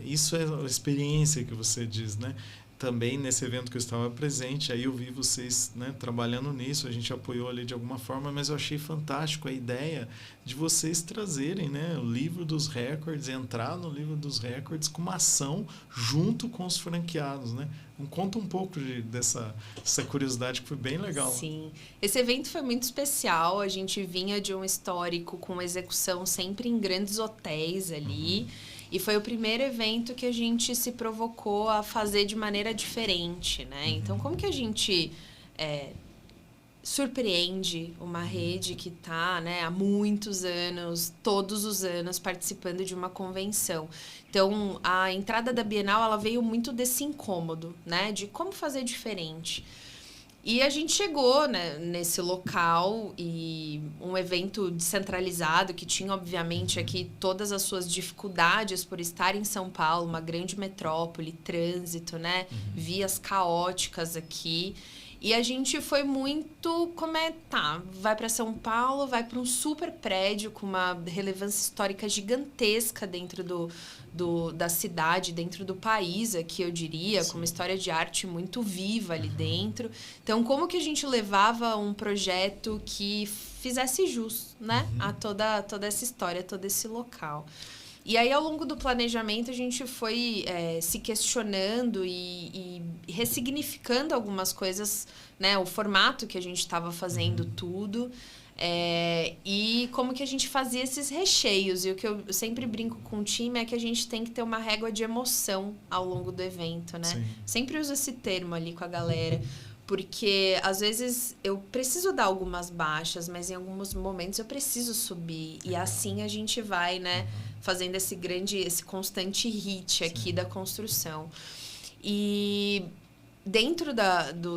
Isso é a experiência que você diz, né? Também nesse evento que eu estava presente, aí eu vi vocês, né, trabalhando nisso, a gente apoiou ali de alguma forma, mas eu achei fantástico a ideia de vocês trazerem, né, o livro dos recordes, entrar no livro dos recordes com uma ação junto com os franqueados, né? Conta um pouco dessa curiosidade que foi bem legal. Sim, esse evento foi muito especial, a gente vinha de um histórico com execução sempre em grandes hotéis ali, e foi o primeiro evento que a gente se provocou a fazer de maneira diferente, né? Então, como que a gente surpreende uma rede que está, né, há muitos anos, todos os anos, participando de uma convenção? Então, a entrada da Bienal, ela veio muito desse incômodo, né? De como fazer diferente. E a gente chegou, né, nesse local e um evento descentralizado que tinha, obviamente, aqui todas as suas dificuldades por estar em São Paulo, uma grande metrópole, trânsito, né, vias caóticas aqui. E a gente foi muito, vai para São Paulo, vai para um super prédio com uma relevância histórica gigantesca dentro da cidade, dentro do país aqui, eu diria, com uma história de arte muito viva ali dentro. Então, como que a gente levava um projeto que fizesse jus, né, a toda essa história, todo esse local? E aí, ao longo do planejamento, a gente foi se questionando e ressignificando algumas coisas, né? O formato que a gente estava fazendo tudo. E como que a gente fazia esses recheios. E o que eu sempre brinco com o time é que a gente tem que ter uma régua de emoção ao longo do evento, né? Sim. Sempre uso esse termo ali com a galera. Porque, às vezes, eu preciso dar algumas baixas, mas em alguns momentos eu preciso subir. E assim a gente vai, né, fazendo esse constante hit aqui da construção. E dentro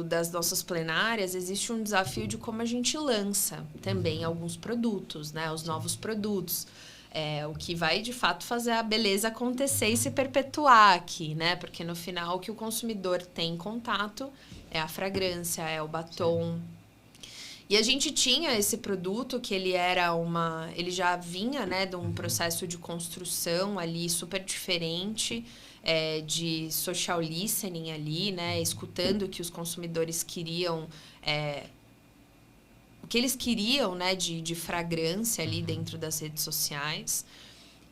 das nossas plenárias, existe um desafio de como a gente lança também alguns produtos, né, os novos produtos. O que vai, de fato, fazer a beleza acontecer e se perpetuar aqui, né? Porque, no final, o que o consumidor tem contato é a fragrância, é o batom. E a gente tinha esse produto que ele já vinha, né, de um processo de construção ali super diferente, de social listening ali, né? Escutando o que os consumidores queriam... o que eles queriam, né, de fragrância ali dentro das redes sociais.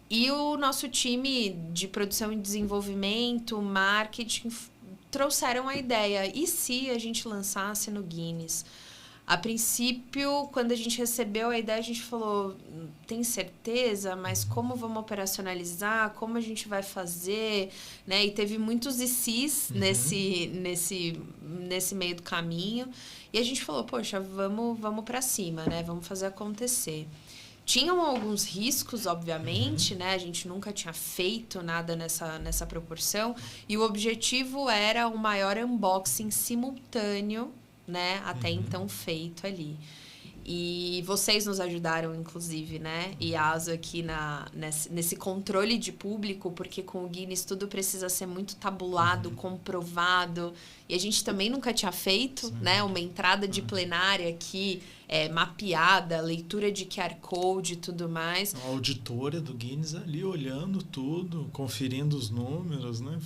E o nosso time de produção e desenvolvimento, marketing, trouxeram a ideia. E se a gente lançasse no Guinness? A princípio, quando a gente recebeu a ideia, a gente falou, tem certeza? Mas como vamos operacionalizar? Como a gente vai fazer? Né? E teve muitos ICs nesse meio do caminho. E a gente falou, poxa, vamos para cima, né? Vamos fazer acontecer. Tinham alguns riscos, obviamente, né? A gente nunca tinha feito nada nessa proporção. E o objetivo era um maior unboxing simultâneo, né? Até então feito ali. E vocês nos ajudaram, inclusive, né? E a ASO aqui nesse controle de público, porque com o Guinness tudo precisa ser muito tabulado, comprovado. E a gente também nunca tinha feito, né? Uma entrada de plenária aqui, mapeada, leitura de QR Code e tudo mais. A auditora do Guinness ali olhando tudo, conferindo os números, né?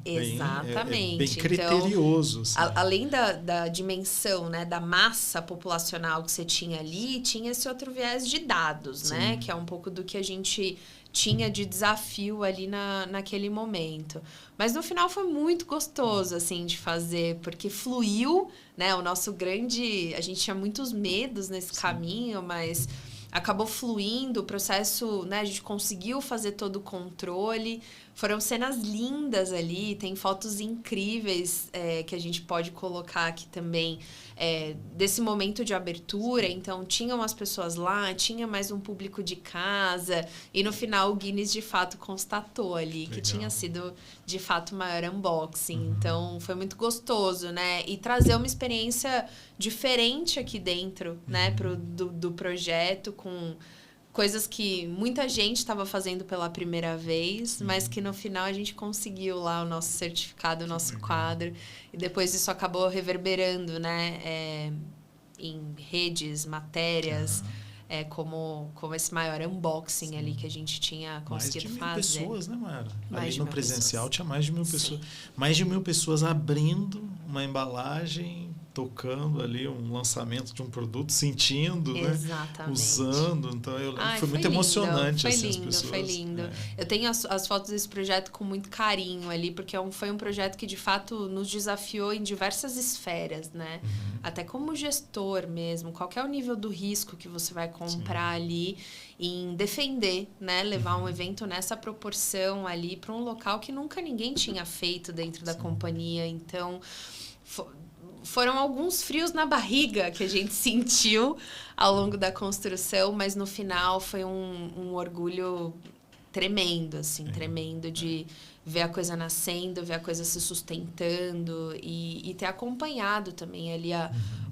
Exatamente. Bem criterioso. Então, assim. Além da dimensão, né? Da massa populacional que você tinha ali, tinha esse outro viés de dados, né? Que é um pouco do que a gente tinha de desafio ali naquele momento. Mas no final foi muito gostoso, assim, de fazer, porque fluiu, né? O nosso grande... A gente tinha muitos medos nesse caminho, mas acabou fluindo o processo, né? A gente conseguiu fazer todo o controle. Foram cenas lindas ali, tem fotos incríveis que a gente pode colocar aqui também desse momento de abertura. Então, tinham as pessoas lá, tinha mais um público de casa. E no final, o Guinness, de fato, constatou ali que tinha sido, de fato, o maior unboxing. Então, foi muito gostoso, né? E trazer uma experiência diferente aqui dentro, né? Do projeto, com coisas que muita gente estava fazendo pela primeira vez, mas que no final a gente conseguiu lá o nosso certificado, o nosso quadro. E depois isso acabou reverberando, né? Em redes, matérias, como esse maior unboxing ali que a gente tinha conseguido fazer. Mais de 1.000 pessoas, né, Mayara? Ali no 1.000 presencial pessoas. tinha mais de 1.000 pessoas. Mais de 1.000 pessoas abrindo uma embalagem, tocando ali um lançamento de um produto, sentindo, Exatamente. né? Usando. Então, eu lembro que foi muito lindo, emocionante. Foi assim, lindo, as pessoas, foi lindo. Eu tenho as fotos desse projeto com muito carinho ali, porque foi um projeto que, de fato, nos desafiou em diversas esferas, né? Até como gestor mesmo, qual que é o nível do risco que você vai comprar ali em defender, né? Levar um evento nessa proporção ali para um local que nunca ninguém tinha feito dentro da companhia. Então, foram alguns frios na barriga que a gente sentiu ao longo da construção, mas no final foi um orgulho tremendo, assim, tremendo de ver a coisa nascendo, ver a coisa se sustentando e ter acompanhado também ali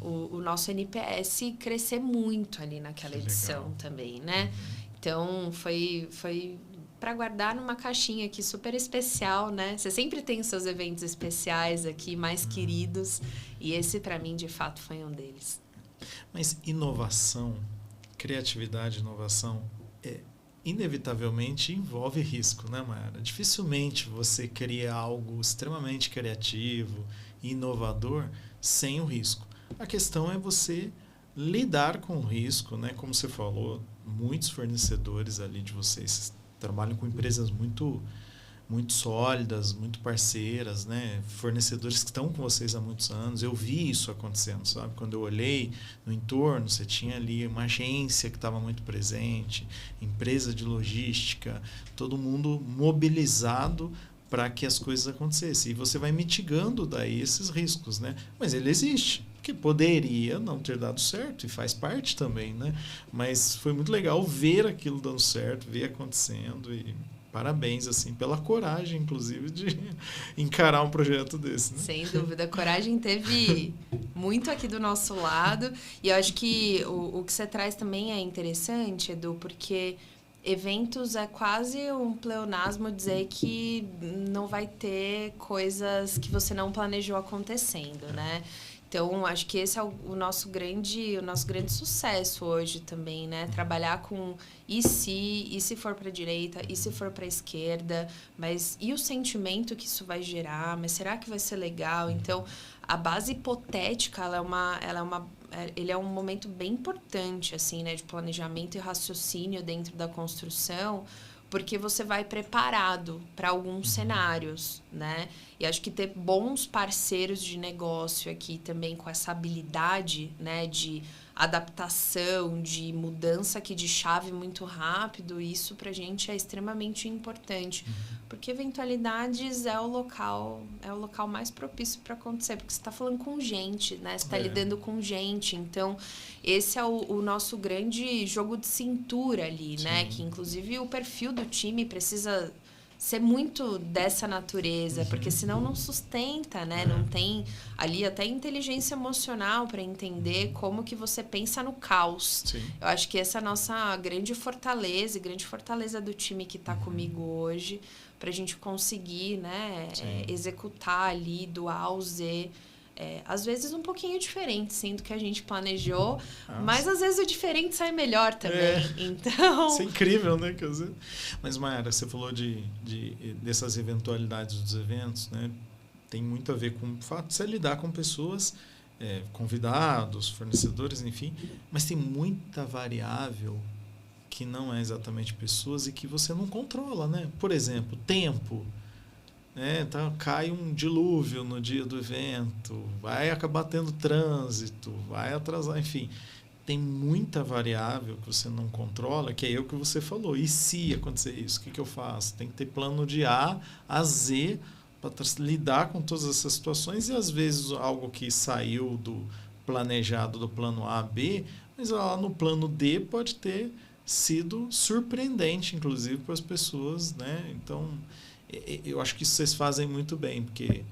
o nosso NPS crescer muito ali naquela edição também, né? Então, foi para guardar numa caixinha aqui super especial, né? Você sempre tem os seus eventos especiais aqui, mais queridos, e esse, para mim, de fato, foi um deles. Mas inovação, criatividade, inovação, inevitavelmente envolve risco, né, Mayara? Dificilmente você cria algo extremamente criativo e inovador sem o risco. A questão é você lidar com o risco, né? Como você falou, muitos fornecedores ali de vocês trabalham com empresas muito sólidas, muito parceiras, né? Fornecedores que estão com vocês há muitos anos. Eu vi isso acontecendo, sabe? Quando eu olhei no entorno, você tinha ali uma agência que estava muito presente, empresa de logística, todo mundo mobilizado para que as coisas acontecessem. E você vai mitigando daí esses riscos, né? Mas ele existe, que poderia não ter dado certo e faz parte também, né? Mas foi muito legal ver aquilo dando certo, ver acontecendo e parabéns, assim, pela coragem, inclusive, de encarar um projeto desse, né? Sem dúvida. A coragem teve muito aqui do nosso lado. E eu acho que o que você traz também é interessante, Edu, porque eventos é quase um pleonasmo dizer que não vai ter coisas que você não planejou acontecendo, né? Então, acho que esse é o nosso grande sucesso hoje também, né? Trabalhar com e se for para a direita, e se for para a esquerda, mas e o sentimento que isso vai gerar? Mas será que vai ser legal? Então, a base hipotética, ele é um momento bem importante, assim, né? De planejamento e raciocínio dentro da construção, porque você vai preparado para alguns cenários, né? E acho que ter bons parceiros de negócio aqui também com essa habilidade, né, de adaptação, de mudança aqui de chave muito rápido, isso pra gente é extremamente importante. Porque eventualidades é o local mais propício para acontecer, porque você está falando com gente, né? Você está lidando com gente. Então, esse é o nosso grande jogo de cintura ali, né? Que, inclusive, o perfil do time precisa ser muito dessa natureza, porque senão não sustenta, né? Não tem ali até inteligência emocional para entender como que você pensa no caos. Sim. Eu acho que essa é a nossa grande fortaleza do time que está comigo hoje, para a gente conseguir, né, executar ali do A ao Z. Às vezes um pouquinho diferente, sim, do que a gente planejou, mas às vezes o diferente sai melhor também. Então... Isso é incrível, né? Mas, Mayara, você falou dessas eventualidades dos eventos, né? Tem muito a ver com o fato de você lidar com pessoas, convidados, fornecedores, enfim, mas tem muita variável que não é exatamente pessoas e que você não controla, né? Por exemplo, tempo. Então, cai um dilúvio no dia do evento, vai acabar tendo trânsito, vai atrasar, enfim. Tem muita variável que você não controla, que é o que você falou. E se acontecer isso, o que eu faço? Tem que ter plano de A a Z para lidar com todas essas situações e, às vezes, algo que saiu do planejado do plano A a B, mas lá no plano D pode ter sido surpreendente, inclusive, para as pessoas, né? Então... eu acho que isso vocês fazem muito bem, porque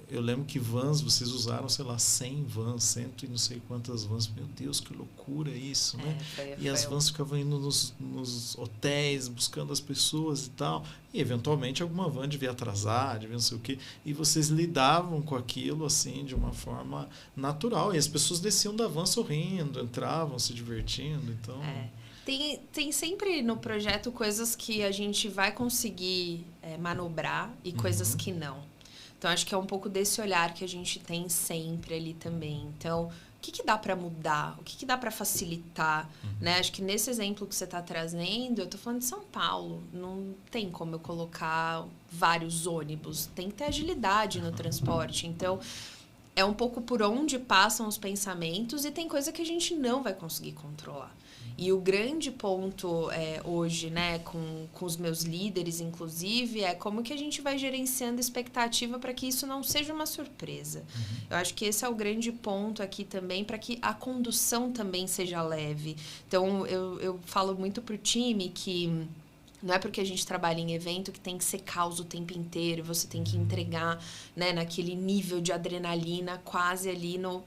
eu lembro que vans, vocês usaram, sei lá, 100 vans, 100 e não sei quantas vans. Meu Deus, que loucura isso, né? E as vans ficavam indo nos hotéis, buscando as pessoas e tal. E, eventualmente, alguma van devia atrasar, devia não sei o quê. E vocês lidavam com aquilo, assim, de uma forma natural. E as pessoas desciam da van sorrindo, entravam, se divertindo, então... Tem sempre no projeto coisas que a gente vai conseguir manobrar e coisas que não. Então, acho que é um pouco desse olhar que a gente tem sempre ali também. Então, o que dá para mudar? O que dá para facilitar? Né? Acho que nesse exemplo que você está trazendo, eu estou falando de São Paulo. Não tem como eu colocar vários ônibus. Tem que ter agilidade no transporte. Então, é um pouco por onde passam os pensamentos e tem coisa que a gente não vai conseguir controlar. E o grande ponto hoje, né, com os meus líderes, inclusive, é como que a gente vai gerenciando expectativa para que isso não seja uma surpresa. Eu acho que esse é o grande ponto aqui também, para que a condução também seja leve. Então, eu falo muito para o time que... não é porque a gente trabalha em evento que tem que ser caos o tempo inteiro, você tem que entregar, né, naquele nível de adrenalina quase ali no...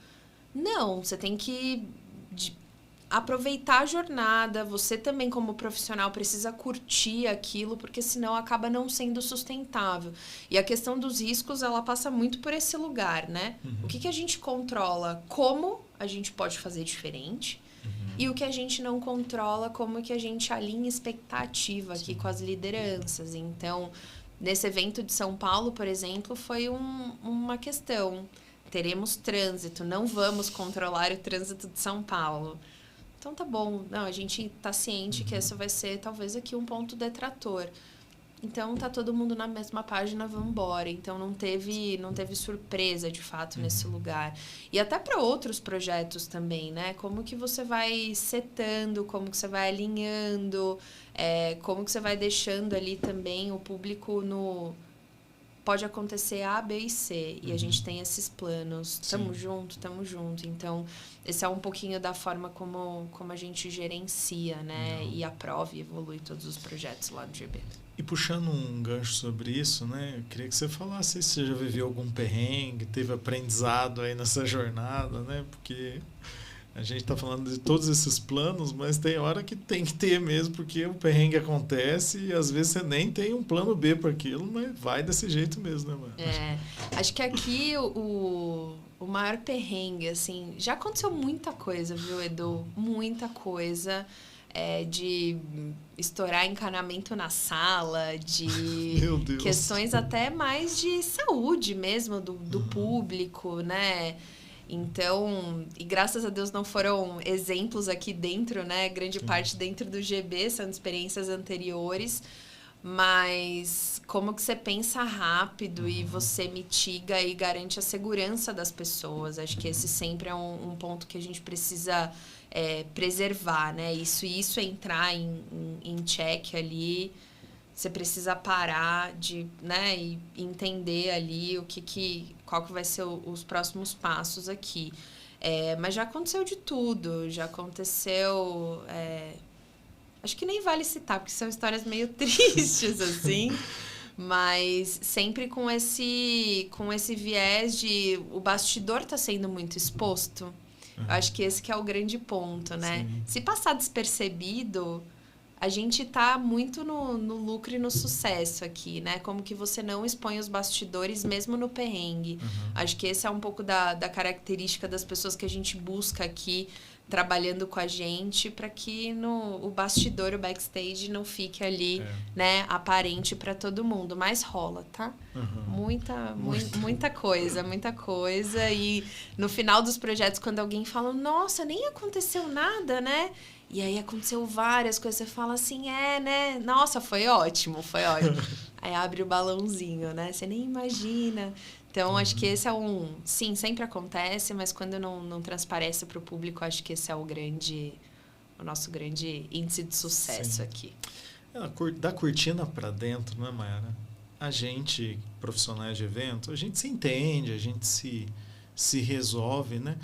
Não, você tem que... aproveitar a jornada, você também como profissional precisa curtir aquilo, porque senão acaba não sendo sustentável. E a questão dos riscos, ela passa muito por esse lugar, né? O que a gente controla, como a gente pode fazer diferente, e o que a gente não controla, como que a gente alinha expectativa aqui com as lideranças. Então, nesse evento de São Paulo, por exemplo, foi uma questão. Teremos trânsito, não vamos controlar o trânsito de São Paulo. Então tá bom, não, a gente tá ciente que esse vai ser talvez aqui um ponto detrator. Então tá todo mundo na mesma página, vamos embora. Então não teve surpresa de fato nesse lugar. E até para outros projetos também, né? Como que você vai setando, como que você vai alinhando, como que você vai deixando ali também o público no... Pode acontecer A, B e C. E a gente tem esses planos. Tamo junto. Então, esse é um pouquinho da forma como a gente gerencia, né? E aprova e evolui todos os projetos lá do GB. E puxando um gancho sobre isso, né? Eu queria que você falasse se você já viveu algum perrengue, teve aprendizado aí nessa jornada, né? Porque... a gente está falando de todos esses planos, mas tem hora que tem que ter mesmo, porque o perrengue acontece e às vezes você nem tem um plano B para aquilo, mas vai desse jeito mesmo, né, mano? Acho que aqui o maior perrengue, assim, já aconteceu muita coisa, viu, Edu? Muita coisa. De estourar encanamento na sala, de questões até mais de saúde mesmo do público, né? Então, e graças a Deus não foram exemplos aqui dentro, né? Grande parte dentro do GB, são experiências anteriores. Mas como que você pensa rápido e você mitiga e garante a segurança das pessoas? Acho que esse sempre é um ponto que a gente precisa preservar, né? Isso entrar em check ali. Você precisa parar né, e entender ali qual que vai ser os próximos passos aqui. Mas já aconteceu de tudo, já aconteceu... acho que nem vale citar, porque são histórias meio tristes, assim. Mas sempre com esse viés de o bastidor tá sendo muito exposto. Eu acho que esse que é o grande ponto, né? Sim. Se passar despercebido... A gente tá muito no lucro e no sucesso aqui, né? Como que você não expõe os bastidores mesmo no perrengue. Acho que esse é um pouco da característica das pessoas que a gente busca aqui, trabalhando com a gente, para que o bastidor, o backstage, não fique ali, né, aparente para todo mundo. Mas rola, tá? Muita coisa. E no final dos projetos, quando alguém fala, nossa, nem aconteceu nada, né? E aí aconteceu várias coisas, você fala assim, né? Nossa, foi ótimo. Aí abre o balãozinho, né? Você nem imagina. Então, acho que esse é sim, sempre acontece, mas quando não transparece para o público, acho que esse é o nosso grande índice de sucesso aqui. Da cortina para dentro, né, Mayara? A gente, profissionais de evento, a gente se entende, a gente se resolve, né?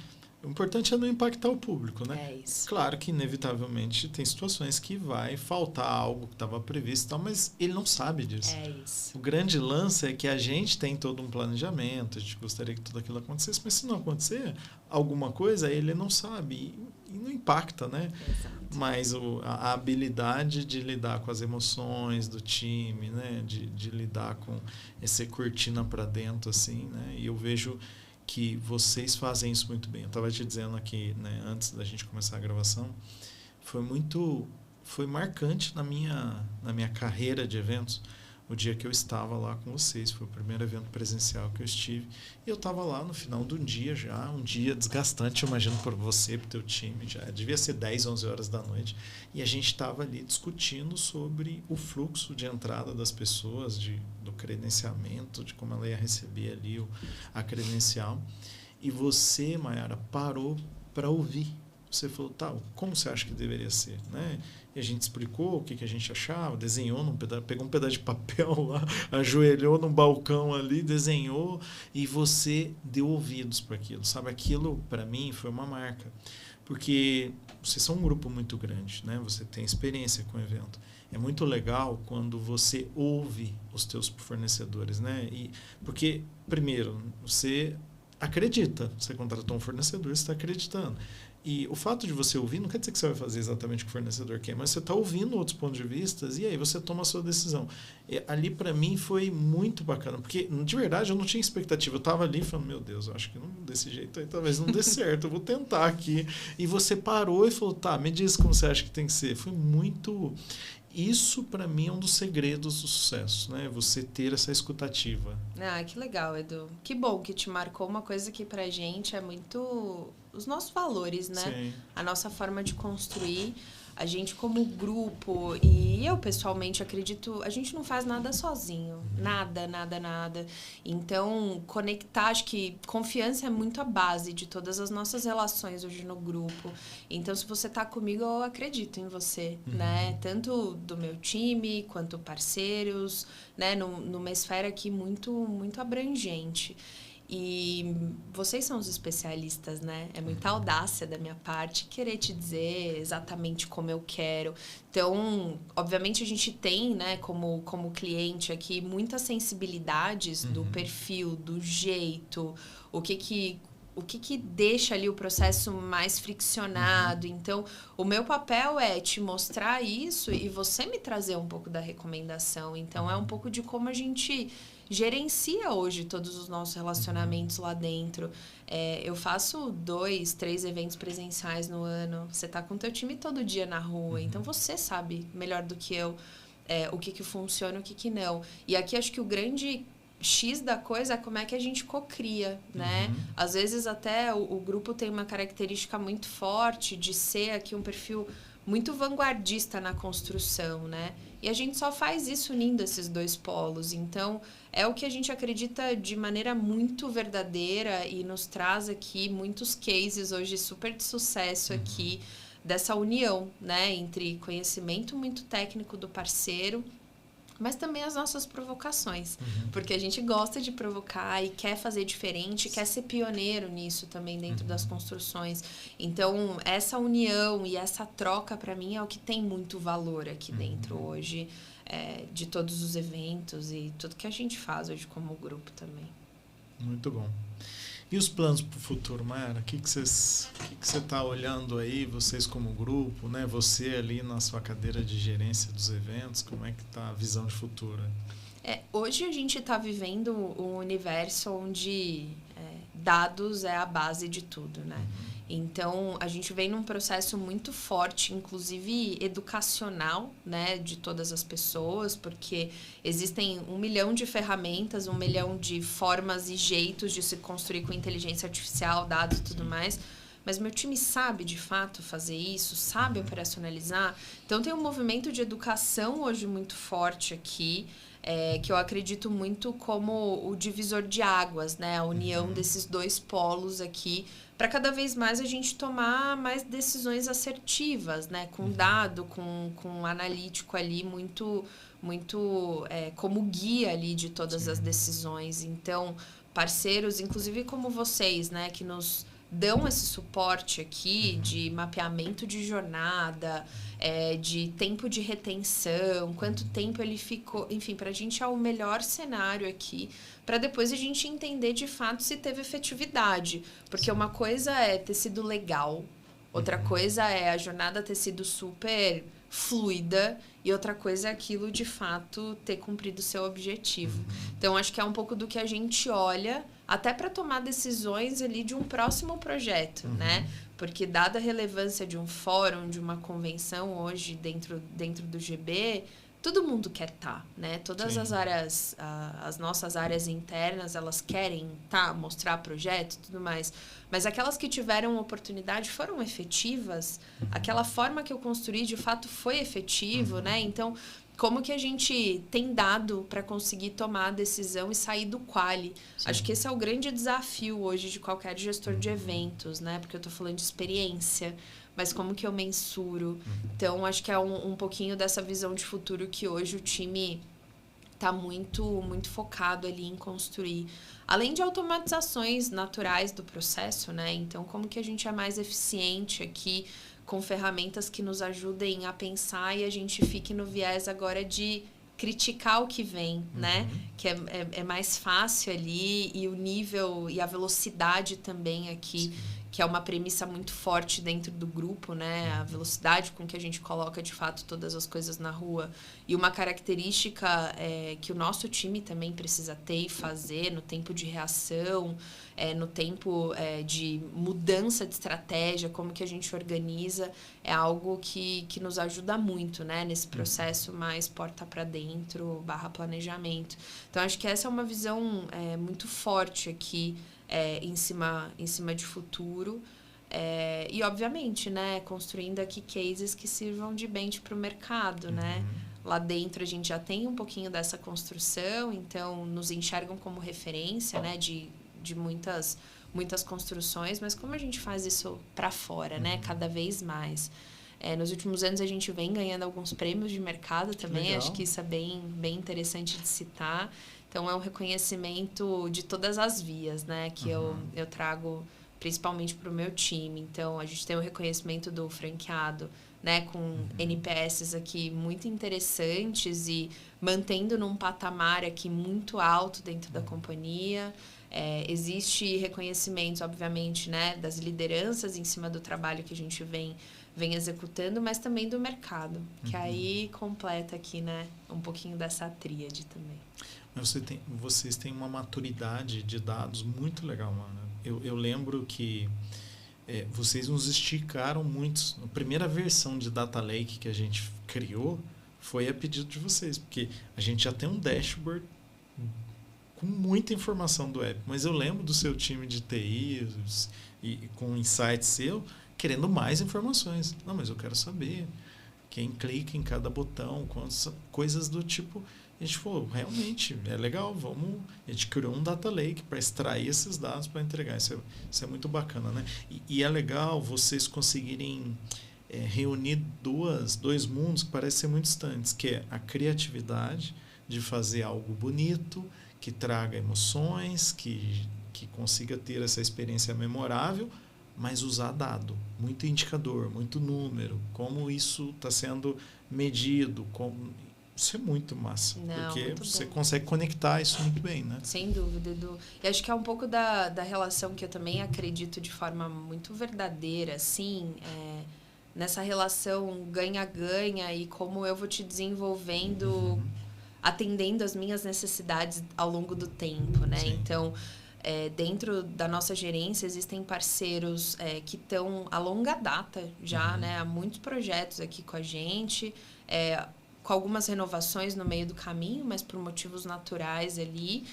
O importante é não impactar o público, né? É isso. Claro que, inevitavelmente, tem situações que vai faltar algo que estava previsto e tal, mas ele não sabe disso. É isso. O grande lance é que a gente tem todo um planejamento, a gente gostaria que tudo aquilo acontecesse, mas se não acontecer alguma coisa, ele não sabe e não impacta, né? Exato. Mas a habilidade de lidar com as emoções do time, né? De lidar com essa cortina para dentro, assim, né? E eu vejo que vocês fazem isso muito bem. Eu estava te dizendo aqui, né, antes da gente começar a gravação, foi marcante na minha carreira de eventos, o dia que eu estava lá com vocês. Foi o primeiro evento presencial que eu estive. E eu estava lá no final de um dia desgastante, eu imagino, para você, para o teu time. Já devia ser 10, 11 horas da noite. E a gente estava ali discutindo sobre o fluxo de entrada das pessoas, do credenciamento, de como ela ia receber ali a credencial. E você, Mayara, parou para ouvir. Você falou, como você acha que deveria ser, né? E a gente explicou o que a gente achava, desenhou pegou um pedaço de papel lá, ajoelhou num balcão ali, desenhou, e você deu ouvidos para aquilo, sabe? Aquilo, para mim, foi uma marca. Porque vocês são um grupo muito grande, né? Você tem experiência com o evento. É muito legal quando você ouve os teus fornecedores, né? Porque, primeiro, você acredita. Você contratou um fornecedor, você está acreditando. E o fato de você ouvir não quer dizer que você vai fazer exatamente o que o fornecedor quer, mas você está ouvindo outros pontos de vista e aí você toma a sua decisão. E ali, para mim, foi muito bacana, porque, de verdade, eu não tinha expectativa. Eu estava ali falando, meu Deus, eu acho que desse jeito aí talvez não dê certo, eu vou tentar aqui. E você parou e falou, me diz como você acha que tem que ser. Foi muito... Isso, para mim, é um dos segredos do sucesso, né? Você ter essa escutativa. Que legal, Edu. Que bom que te marcou uma coisa que pra gente é muito... Os nossos valores, né? Sim. A nossa forma de construir. A gente como grupo, e eu pessoalmente acredito, a gente não faz nada sozinho. Nada. Então, conectar, acho que confiança é muito a base de todas as nossas relações hoje no grupo. Então, se você tá comigo, eu acredito em você, né? Tanto do meu time, quanto parceiros, né? Numa esfera aqui muito, muito abrangente. E vocês são os especialistas, né? É muita audácia da minha parte querer te dizer exatamente como eu quero. Então, obviamente, a gente tem, né, como cliente aqui, muitas sensibilidades do perfil, do jeito, o que deixa ali o processo mais friccionado. Então, o meu papel é te mostrar isso e você me trazer um pouco da recomendação. Então, é um pouco de como a gente gerencia hoje todos os nossos relacionamentos lá dentro. Eu faço 2, 3 eventos presenciais no ano. Você tá com o teu time todo dia na rua. Então, você sabe melhor do que eu o que funciona e o que não. E aqui, acho que o grande X da coisa é como é que a gente cocria, né? Às vezes até o grupo tem uma característica muito forte de ser aqui um perfil muito vanguardista na construção, né? E a gente só faz isso unindo esses dois polos. Então, é o que a gente acredita de maneira muito verdadeira e nos traz aqui muitos cases hoje super de sucesso aqui dessa união, né? Entre conhecimento muito técnico do parceiro, mas também as nossas provocações, porque a gente gosta de provocar e quer fazer diferente, quer ser pioneiro nisso também dentro das construções. Então, essa união e essa troca, para mim, é o que tem muito valor aqui dentro hoje, de todos os eventos e tudo que a gente faz hoje como grupo também. Muito bom. E os planos para o futuro, Mayara? O que você está olhando aí, vocês como grupo, né? Você ali na sua cadeira de gerência dos eventos, como é que está a visão de futuro? Hoje a gente está vivendo um universo onde dados é a base de tudo, né? Então, a gente vem num processo muito forte, inclusive educacional, né, de todas as pessoas, porque existem 1 milhão de ferramentas, 1 milhão de formas e jeitos de se construir com inteligência artificial, dados e tudo mais. Mas meu time sabe, de fato, fazer isso, sabe operacionalizar. Então, tem um movimento de educação hoje muito forte aqui, que eu acredito muito como o divisor de águas, né? A união desses dois polos aqui, para cada vez mais a gente tomar mais decisões assertivas, né? Com dado, com um analítico ali muito como guia ali de todas as decisões. Então, parceiros, inclusive como vocês, né? Que nos dão esse suporte aqui de mapeamento de jornada, de tempo de retenção, quanto tempo ele ficou, enfim, para a gente é o melhor cenário aqui, para depois a gente entender de fato se teve efetividade, porque uma coisa é ter sido legal, outra coisa é a jornada ter sido super fluida e outra coisa é aquilo de fato ter cumprido o seu objetivo. Então, acho que é um pouco do que a gente olha até para tomar decisões ali de um próximo projeto, né? Porque dada a relevância de um fórum, de uma convenção hoje dentro do GB, todo mundo quer estar, né? Todas as áreas, as nossas áreas internas, elas querem mostrar projeto e tudo mais. Mas aquelas que tiveram oportunidade foram efetivas. Aquela forma que eu construí, de fato, foi efetivo, né? Então, como que a gente tem dado para conseguir tomar a decisão e sair do quali? Acho que esse é o grande desafio hoje de qualquer gestor de eventos, né? Porque eu estou falando de experiência, mas como que eu mensuro? Então, acho que é um pouquinho dessa visão de futuro que hoje o time está muito, muito focado ali em construir. Além de automatizações naturais do processo, né? Então, como que a gente é mais eficiente aqui com ferramentas que nos ajudem a pensar e a gente fique no viés agora de criticar o que vem, né? Que é mais fácil ali e o nível e a velocidade também aqui, que é uma premissa muito forte dentro do grupo, né? A velocidade com que a gente coloca, de fato, todas as coisas na rua. E uma característica que o nosso time também precisa ter e fazer no tempo de reação, no tempo de mudança de estratégia, como que a gente organiza, é algo que nos ajuda muito, né? Nesse processo mais porta para dentro, /planejamento. Então, acho que essa é uma visão muito forte aqui, em cima de futuro. E, obviamente, né? Construindo aqui cases que sirvam de bench para o mercado, né? Lá dentro a gente já tem um pouquinho dessa construção, então nos enxergam como referência, né? De muitas construções, mas como a gente faz isso para fora, né? Cada vez mais. Nos últimos anos a gente vem ganhando alguns prêmios de mercado também, legal. Acho que isso é bem interessante de citar. Então, é um reconhecimento de todas as vias, né? Que eu trago principalmente para o meu time. Então, a gente tem o reconhecimento do franqueado, né? Com NPS aqui muito interessantes e mantendo num patamar aqui muito alto dentro da companhia. Existe reconhecimento, obviamente, né? Das lideranças em cima do trabalho que a gente vem executando, mas também do mercado. Que aí completa aqui, né? Um pouquinho dessa tríade também. Vocês têm uma maturidade de dados muito legal, mano. Eu lembro que vocês nos esticaram muito. A primeira versão de Data Lake que a gente criou foi a pedido de vocês, porque a gente já tem um dashboard com muita informação do app, mas eu lembro do seu time de TI e com insights seu querendo mais informações. Não, mas eu quero saber quem clica em cada botão, quantas coisas do tipo. A gente falou, realmente, é legal, a gente criou um data lake para extrair esses dados para entregar. Isso é muito bacana, né? E é legal vocês conseguirem reunir dois mundos que parecem ser muito distantes, que é a criatividade de fazer algo bonito, que traga emoções, que consiga ter essa experiência memorável, mas usar dado, muito indicador, muito número, como isso está sendo medido, isso é muito massa, porque você consegue conectar isso muito bem, né? Sem dúvida, Edu. E acho que é um pouco da relação que eu também acredito de forma muito verdadeira, assim, nessa relação ganha-ganha e como eu vou te desenvolvendo, atendendo as minhas necessidades ao longo do tempo, né? Sim. Então, dentro da nossa gerência existem parceiros que estão a longa data já, né? Há muitos projetos aqui com a gente, com algumas renovações no meio do caminho, mas por motivos naturais ali.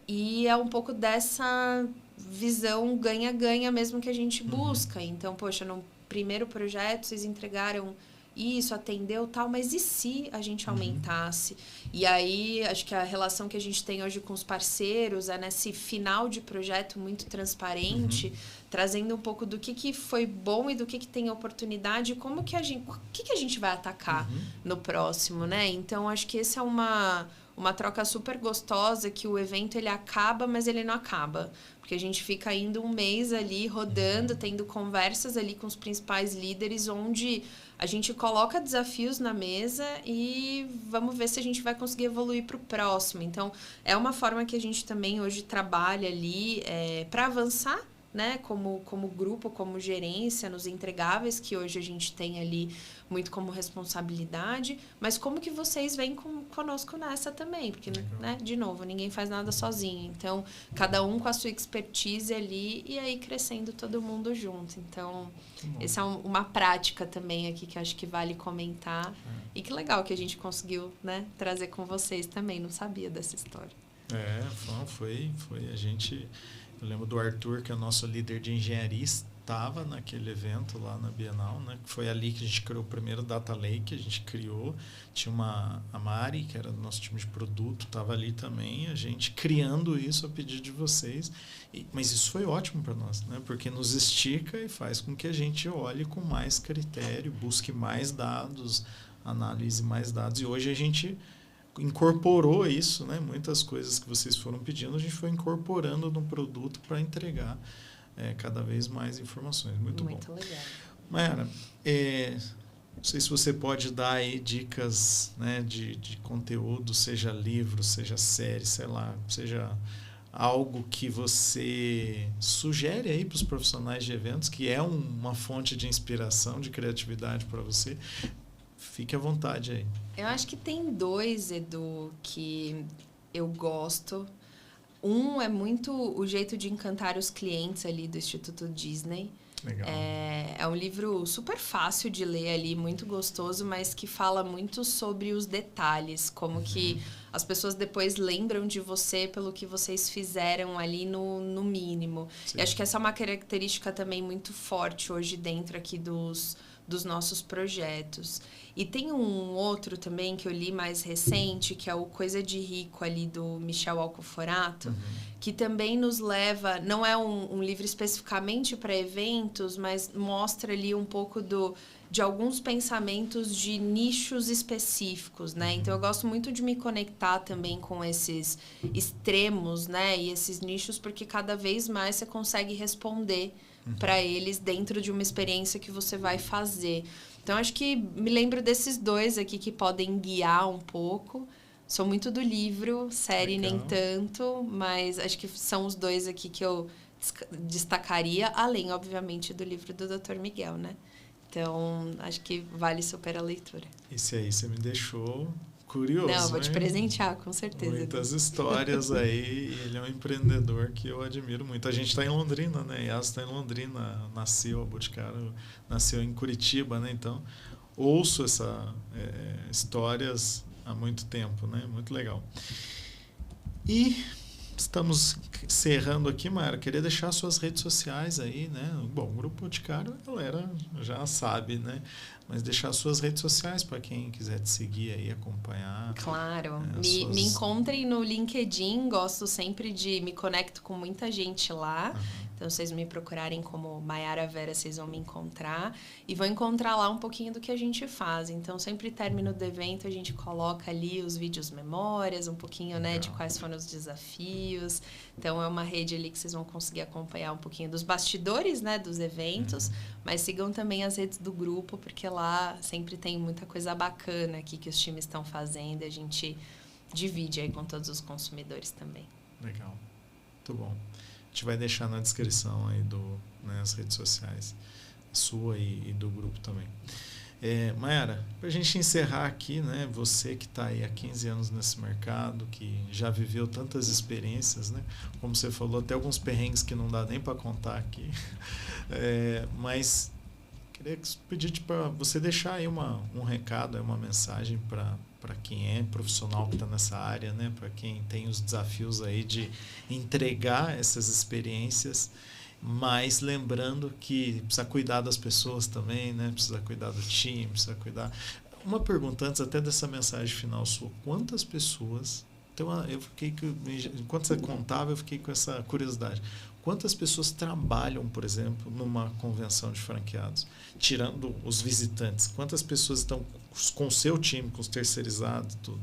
E é um pouco dessa visão ganha-ganha mesmo que a gente busca. Então, poxa, no primeiro projeto vocês entregaram isso, atendeu tal, mas e se a gente aumentasse? E aí, acho que a relação que a gente tem hoje com os parceiros é nesse final de projeto muito transparente, trazendo um pouco do que foi bom e do que tem oportunidade e como que a gente vai atacar no próximo, né? Então, acho que essa é uma troca super gostosa, que o evento ele acaba, mas ele não acaba. Porque a gente fica indo um mês ali, rodando, tendo conversas ali com os principais líderes, onde a gente coloca desafios na mesa e vamos ver se a gente vai conseguir evoluir para o próximo. Então, é uma forma que a gente também hoje trabalha ali para avançar, né? Como grupo, como gerência, nos entregáveis que hoje a gente tem ali muito como responsabilidade, mas como que vocês vêm conosco nessa também, porque, né, de novo, ninguém faz nada sozinho, então, cada um com a sua expertise ali e aí crescendo todo mundo junto. Então, essa é uma prática também aqui que acho que vale comentar e que legal que a gente conseguiu, né, trazer com vocês também, não sabia dessa história. Foi a gente... Eu lembro do Arthur, que é o nosso líder de engenharia, estava naquele evento lá na Bienal, né? Foi ali que a gente criou o primeiro Data Lake, a gente criou. Tinha a Mari, que era do nosso time de produto, estava ali também, a gente criando isso a pedido de vocês. Mas isso foi ótimo para nós, né? Porque nos estica e faz com que a gente olhe com mais critério, busque mais dados, analise mais dados. E hoje a gente incorporou isso, né? Muitas coisas que vocês foram pedindo, a gente foi incorporando no produto para entregar cada vez mais informações. Muito bom. Muito legal. Mayara, não sei se você pode dar aí dicas, né, de conteúdo, seja livro, seja série, sei lá, seja algo que você sugere aí para os profissionais de eventos, que é uma fonte de inspiração, de criatividade para você. Fique à vontade aí. Eu acho que tem dois, Edu, que eu gosto. Um é muito o jeito de encantar os clientes ali do Instituto Disney. Legal. É um livro super fácil de ler ali, muito gostoso, mas que fala muito sobre os detalhes, como que as pessoas depois lembram de você pelo que vocês fizeram ali no mínimo. Sim. E acho que essa é uma característica também muito forte hoje dentro aqui dos nossos projetos. E tem um outro também que eu li mais recente, que é o Coisa de Rico, ali do Michel Alcoforato, que também nos leva, não é um livro especificamente para eventos, mas mostra ali um pouco de alguns pensamentos de nichos específicos, né? Então, eu gosto muito de me conectar também com esses extremos, né? E esses nichos, porque cada vez mais você consegue responder para eles dentro de uma experiência que você vai fazer. Então, acho que me lembro desses dois aqui que podem guiar um pouco. Sou muito do livro, série legal. Nem tanto, mas acho que são os dois aqui que eu destacaria, além, obviamente, do livro do Dr. Miguel, né? Então, acho que vale super a leitura. Esse aí você me deixou curioso. Não, vou te presentear, com certeza. Muitas histórias aí. Ele é um empreendedor que eu admiro muito. A gente está em Londrina, né? Yas está em Londrina, nasceu, a Boticário nasceu em Curitiba, né? Então, ouço essas histórias há muito tempo, né? Muito legal. E estamos encerrando aqui, Mayara. Queria deixar suas redes sociais aí, né? Bom, o Grupo Boticário, a galera já sabe, né? Mas deixar suas redes sociais para quem quiser te seguir aí, acompanhar. Claro. Me encontrem no LinkedIn. Gosto sempre me conecto com muita gente lá. Então, vocês me procurarem como Mayara Vera, vocês vão me encontrar. E vão encontrar lá um pouquinho do que a gente faz. Então, sempre término do evento, a gente coloca ali os vídeos memórias, um pouquinho, né, de quais foram os desafios. Então, é uma rede ali que vocês vão conseguir acompanhar um pouquinho dos bastidores, né, dos eventos. Mas sigam também as redes do grupo, porque lá sempre tem muita coisa bacana aqui que os times estão fazendo. A gente divide aí com todos os consumidores também. Legal. Muito bom. A gente vai deixar na descrição aí as redes sociais, sua e do grupo também. Mayara, para a gente encerrar aqui, né, você que está aí há 15 anos nesse mercado, que já viveu tantas experiências, né, como você falou, até alguns perrengues que não dá nem para contar aqui, mas queria pedir para você deixar aí um recado, aí uma mensagem para quem é profissional que está nessa área, né, para quem tem os desafios aí de entregar essas experiências, mas lembrando que precisa cuidar das pessoas também, né? Precisa cuidar do time, precisa cuidar. Uma pergunta antes até dessa mensagem final sua: quantas pessoas? Então, enquanto você contava, eu fiquei com essa curiosidade. Quantas pessoas trabalham, por exemplo, numa convenção de franqueados? Tirando os visitantes, quantas pessoas estão com o seu time, com os terceirizados, tudo?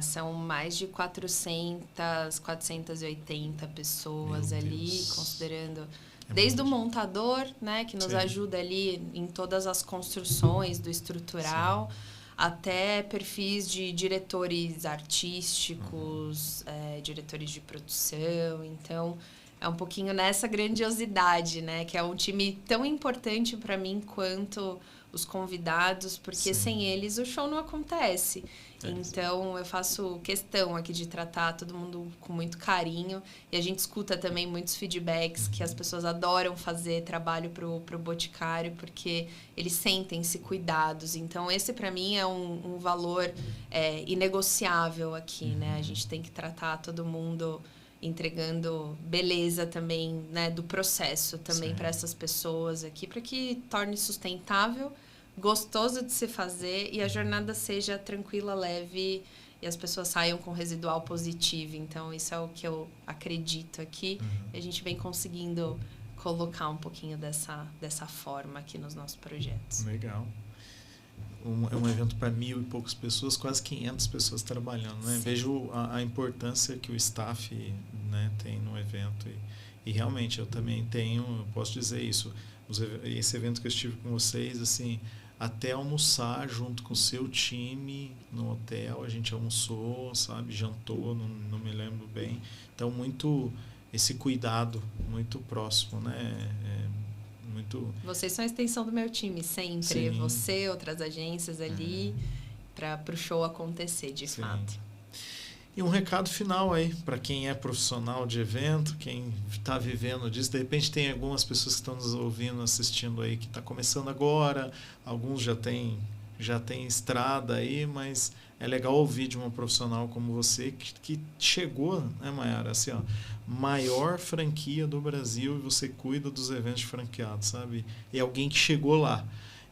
São mais de 480 pessoas ali, considerando desde o montador, né, que nos ajuda ali em todas as construções do estrutural, até perfis de diretores artísticos, diretores de produção. Então, é um pouquinho nessa grandiosidade, né, que é um time tão importante para mim quanto os convidados, porque sem eles o show não acontece. Então, eu faço questão aqui de tratar todo mundo com muito carinho. E a gente escuta também muitos feedbacks que as pessoas adoram fazer trabalho pro Boticário, porque eles sentem-se cuidados. Então, esse, para mim, é um valor inegociável aqui, né? A gente tem que tratar todo mundo entregando beleza também, né, do processo também para essas pessoas aqui, para que torne sustentável, gostoso de se fazer e a jornada seja tranquila, leve e as pessoas saiam com residual positivo. Então, isso é o que eu acredito aqui. E a gente vem conseguindo colocar um pouquinho dessa forma aqui nos nossos projetos. Legal. É um evento para 1.000 e poucas pessoas, quase 500 pessoas trabalhando, né? Vejo a importância que o staff, né, tem no evento e realmente eu também eu posso dizer isso, esse evento que eu estive com vocês, assim, até almoçar junto com o seu time no hotel, a gente almoçou, sabe, jantou, não me lembro bem, então muito esse cuidado muito próximo, né? Muito... Vocês são a extensão do meu time, sempre. Sim. Você, outras agências ali, para o show acontecer, de fato. E um recado final aí, para quem é profissional de evento, quem está vivendo disso. De repente tem algumas pessoas que estão nos ouvindo, assistindo aí, que está começando agora, alguns já tem estrada aí, mas é legal ouvir de uma profissional como você que chegou, né, Mayara, assim, ó, maior franquia do Brasil e você cuida dos eventos franqueados, sabe? E alguém que chegou lá.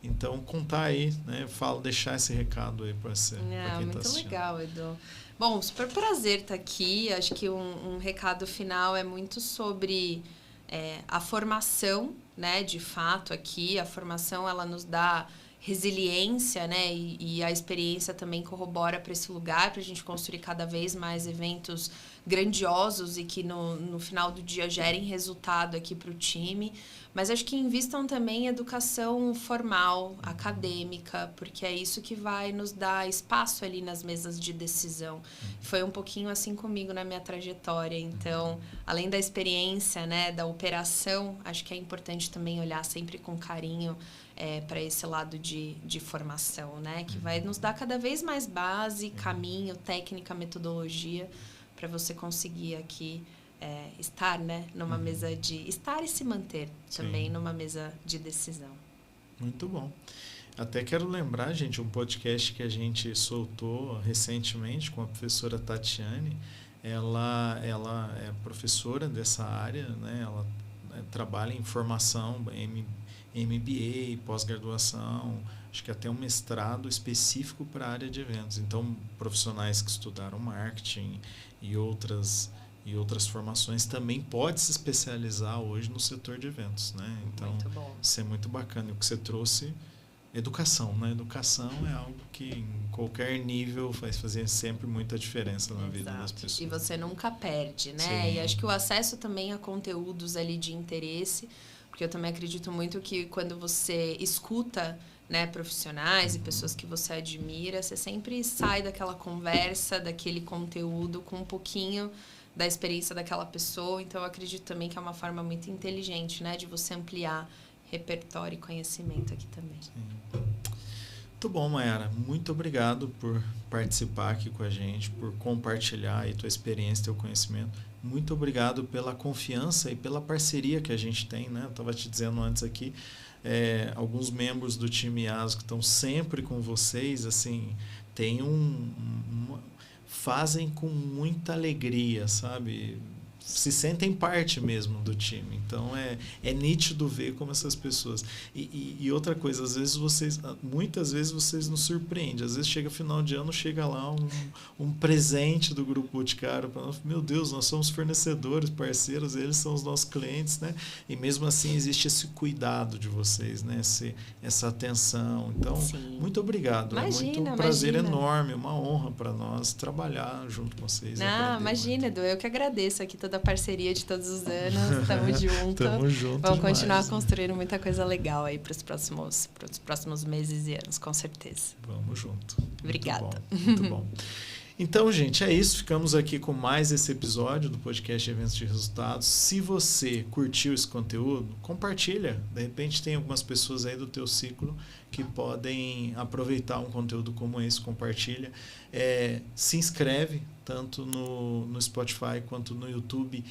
Então, contar aí, né, deixar esse recado aí para você. Muito legal, Edu. Bom, super prazer estar aqui. Acho que um recado final é muito sobre a formação, né, de fato aqui. A formação, ela nos dá resiliência, né, e a experiência também corrobora para esse lugar, para a gente construir cada vez mais eventos grandiosos e que no final do dia gerem resultado aqui para o time. Mas acho que invistam também em educação formal, acadêmica, porque é isso que vai nos dar espaço ali nas mesas de decisão. Foi um pouquinho assim comigo na minha trajetória. Então, além da experiência, né, da operação, acho que é importante também olhar sempre com carinho para esse lado de formação, né, que vai nos dar cada vez mais base, caminho, técnica, metodologia, para você conseguir aqui estar, né, numa mesa de... Estar e se manter também numa mesa de decisão. Muito bom. Até quero lembrar, gente, um podcast que a gente soltou recentemente com a professora Tatiane. ela é professora dessa área, né? Ela trabalha em formação, MBA, pós-graduação, acho que até um mestrado específico para a área de eventos. Então, profissionais que estudaram marketing e outras formações também pode se especializar hoje no setor de eventos, né? Então, isso é muito bacana. E o que você trouxe, educação, né? Educação é algo que em qualquer nível vai fazer sempre muita diferença na vida das pessoas. E você nunca perde, né? Sim. E acho que o acesso também a conteúdos ali de interesse, porque eu também acredito muito que quando você escuta, né, profissionais e pessoas que você admira, você sempre sai daquela conversa, daquele conteúdo com um pouquinho da experiência daquela pessoa. Então, eu acredito também que é uma forma muito inteligente, né, de você ampliar repertório e conhecimento aqui também. Sim. Muito bom, Mayara. Muito obrigado por participar aqui com a gente, por compartilhar aí tua experiência, teu conhecimento. Muito obrigado pela confiança e pela parceria que a gente tem, né? Eu estava te dizendo antes aqui, alguns membros do time IASO que estão sempre com vocês, assim, tem fazem com muita alegria, sabe? Se sentem parte mesmo do time. Então, é nítido ver como essas pessoas... E outra coisa, às vezes muitas vezes vocês nos surpreendem. Às vezes chega final de ano, chega lá um presente do Grupo Boticário. Meu Deus, nós somos fornecedores, parceiros, eles são os nossos clientes, né? E mesmo assim existe esse cuidado de vocês, né? Essa atenção. Então, Sim. Muito obrigado. Imagina, é muito um prazer enorme, uma honra para nós trabalhar junto com vocês. Não, imagina, Edu, eu que agradeço aqui toda a parceria de todos os anos. Tamo junto. Tamo junto. Vamos continuar construindo muita coisa legal aí para os próximos meses e anos, com certeza. Vamos junto. Obrigada. Muito bom. Então, gente, é isso. Ficamos aqui com mais esse episódio do podcast Eventos de Resultados. Se você curtiu esse conteúdo, compartilha. De repente tem algumas pessoas aí do teu ciclo que podem aproveitar um conteúdo como esse. Compartilha. Se inscreve tanto no Spotify quanto no YouTube.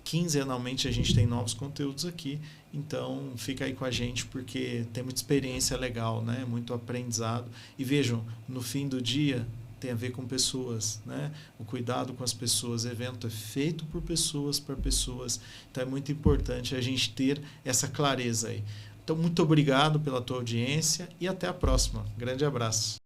Quinzenalmente a gente tem novos conteúdos aqui. Então, fica aí com a gente porque tem muita experiência legal, né? Muito aprendizado. E vejam, no fim do dia... tem a ver com pessoas, né? O cuidado com as pessoas. O evento é feito por pessoas, para pessoas. Então, é muito importante a gente ter essa clareza aí. Então, muito obrigado pela tua audiência e até a próxima. Grande abraço.